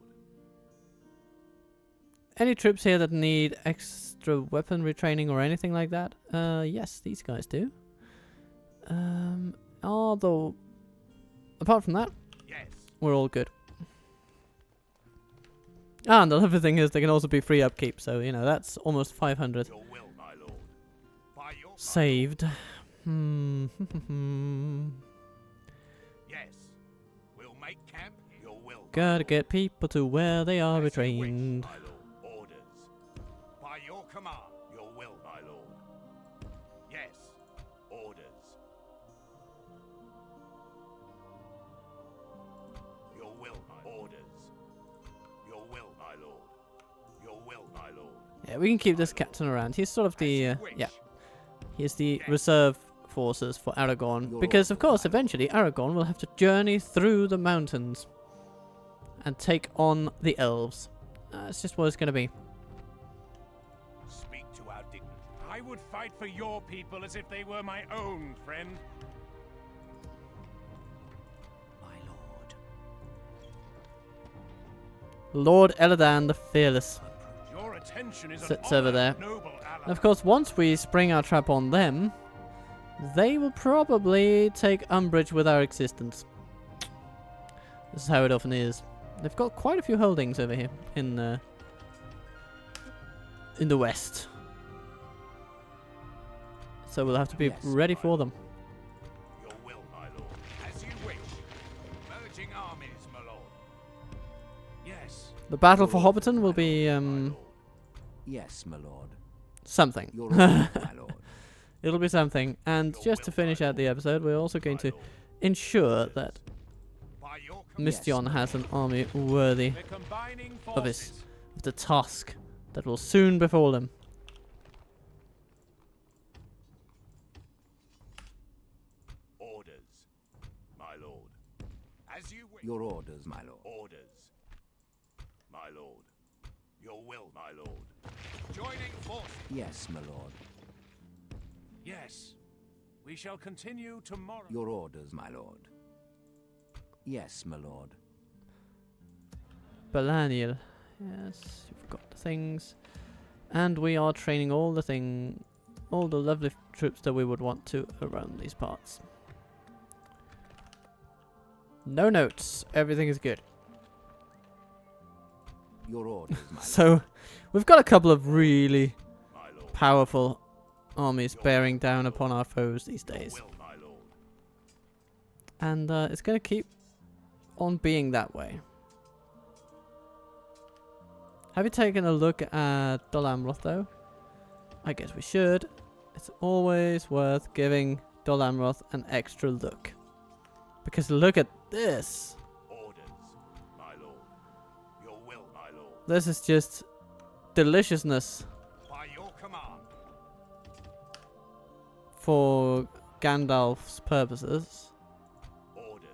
Any troops here that need extra weaponry training or anything like that? Yes, these guys do. Although, apart from that, Yes. we're all good. Ah, and the lovely thing is they can also be free upkeep, so, you know, that's almost 500 Your will, my lord. By your command. saved. Yes. We'll make camp. Your will, Gotta get people to where they are As you wish, trained. my lord. Orders. By your command, your will, my lord. Yes. Orders. Your will, my orders. Your will, my lord. Your will, my lord. Yeah, we can keep this captain around. He's sort of the, As you wish. yeah. He's the reserve forces for Aragorn. Because, of course, eventually Aragorn will have to journey through the mountains and take on the elves. That's just what it's going to be. Speak to our dignity. I would fight for your people as if they were my own, friend. My lord. Lord Eladan the Fearless Your attention is sits an over honor, there. noble ally. And of course, once we spring our trap on them, they will probably take umbrage with our existence. This is how it often is. They've got quite a few holdings over here in the west. So we'll have to be Yes, ready for them. Your will, my lord. As you wish. Merging armies, my lord. Yes. The battle for Hobbiton will be My lord. Yes, my lord. something. Your orders, my lord. It'll be something. And Your just to will, finish my out the lord. episode, we're also going My to lord. ensure that By your command. Mistion has an army worthy We're combining of his forces. of the task that will soon befall him. Orders, my lord. As you wish. Your orders, my lord. Orders, my lord. Your will, my lord. Joining forces. Yes, my lord. Yes. We shall continue tomorrow. Your orders, my lord. Yes, my lord. Balaniel. Yes, you've got the things. And we are training all the lovely troops that we would want to around these parts. No notes. Everything is good. Your orders, my lord. So, we've got a couple of really My lord. powerful armies bearing down upon our foes these Your days. will, my lord. And it's going to keep on being that way. Have you taken a look at Dol Amroth though? I guess we should. It's always worth giving Dol Amroth an extra look. Because look at this. Orders, my lord. Your will, my lord. This is just deliciousness By your command. for Gandalf's purposes. Orders.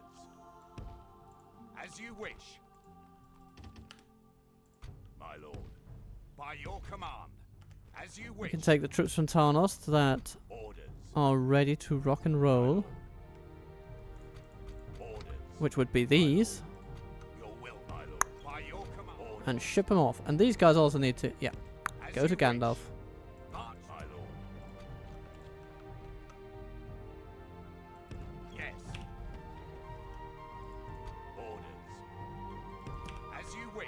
As you wish. My lord. By your command. As you We wish. can take the troops from Tarnost that Orders. are ready to rock and roll, Orders. which would be these, Your will, my lord. By your command. Orders. and ship them off. And these guys also need to, yeah, As go you to wish. Gandalf. March, my lord. Yes. Orders. As you wish.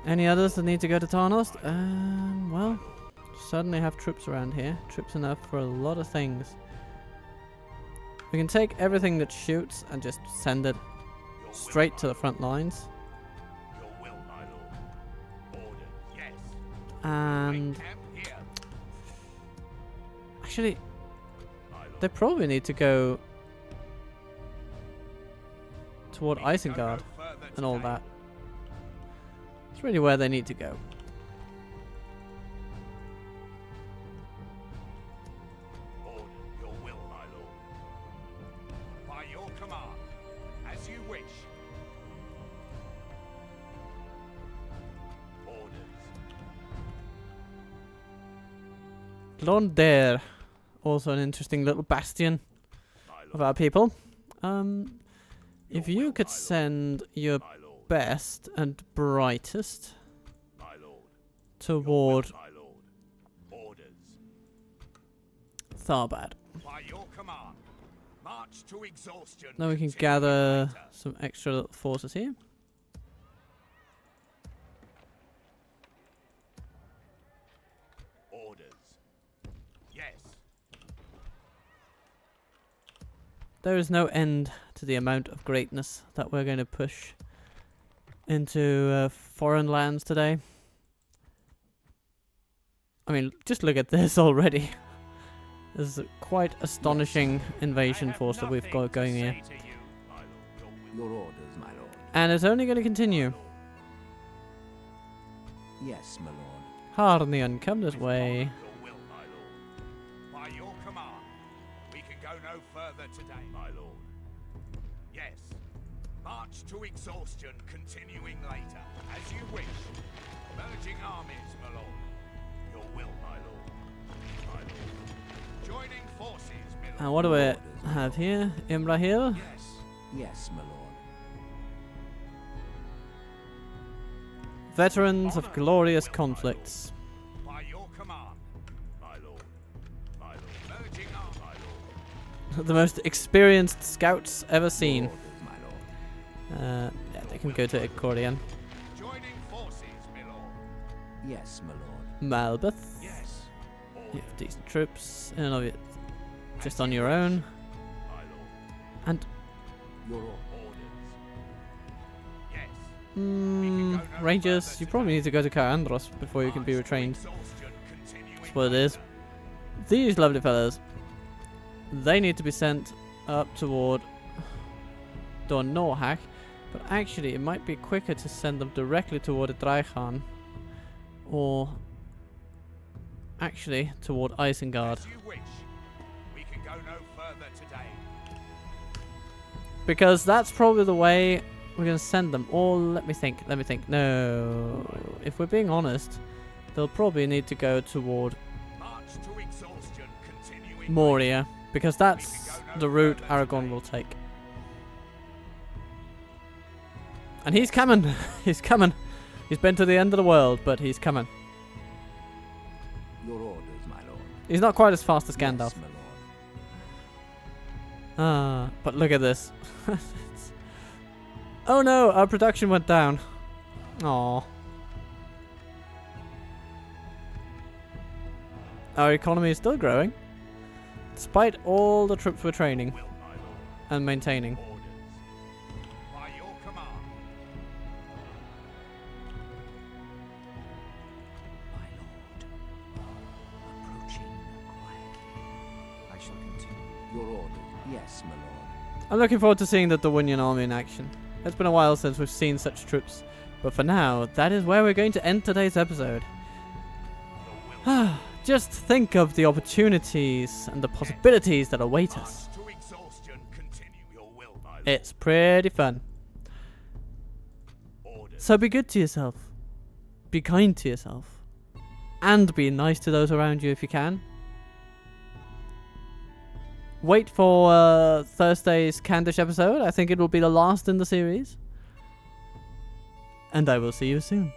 Any others that need to go to Tarnost? Well, certainly have troops around here. Troops enough for a lot of things. We can take everything that shoots and just send it Your straight will, to my the front lines. Your will, my lord. Orders. Yes. And Make camp here. actually, My lord. they probably need to go toward We can go Isengard no further and all today. that. It's really where they need to go. Order. Your will, my lord. By your command. As you wish. Orders. Londare, also an interesting little bastion My of lord. our people. If Your you will, could my lord. send your My lord. best and brightest My lord. Your will, toward my lord. Orders. Tharbad. By your command. March to exhaustion. Then we can Continue gather later. some extra little forces here. Yes. There is no end to the amount of greatness that we're going to push into foreign lands today. I mean, just look at this already. This is a quite astonishing invasion force that we've got going here. Your orders, my lord. And it's only going to continue. Yes, my lord. Harnian, come this way. Your will, my lord. By your command, we can go no further today, my lord. Yes. March to exhaustion, continuing later, as you wish. Merging armies, my lord. Your will, my lord. My lord. Joining forces, my lord. And what do we have here? Imra here. Yes. Yes, my lord. Veterans of glorious conflicts. By your command, my lord. My lord. Merging armies, my lord. The most experienced scouts ever seen. Your orders, my lord. Yeah, they can go to Accordion. Joining forces, my lord. Yes, my lord. Malbeth. Yes. You have decent troops. And of it, just on your own. My lord. And Your orders. Orders. Yes. Rangers, you probably need to go to Kaandros before you can be retrained. That's what it is. These lovely fellas, they need to be sent up toward Don Norhak, but actually it might be quicker to send them directly toward Draichan, or actually toward Isengard, As you wish. We can go no further today. because that's probably the way we're going to send them. Or let me think. No, if we're being honest, they'll probably need to go toward March to exhaustion, continuing Moria, because that's the route Aragorn will take. And he's coming. He's coming. He's been to the end of the world, but he's coming. Your orders, my lord. He's not quite as fast as Gandalf. Yes, my lord. But look at this. Oh no, our production went down. Aww. Our economy is still growing, despite all the troops we're training will, my lord. and maintaining. Orders. By your command. My lord. Approaching quietly. I shall continue. Your orders. Yes, my lord. I'm looking forward to seeing the Dwynyan army in action. It's been a while since we've seen such troops, but for now, that is where we're going to end today's episode. Just think of the opportunities and the possibilities that await us. March to exhaustion, continue your will, my lord. It's pretty fun. Orders. So be good to yourself. Be kind to yourself. And be nice to those around you if you can. Wait for Thursday's Candish episode. I think it will be the last in the series. And I will see you soon.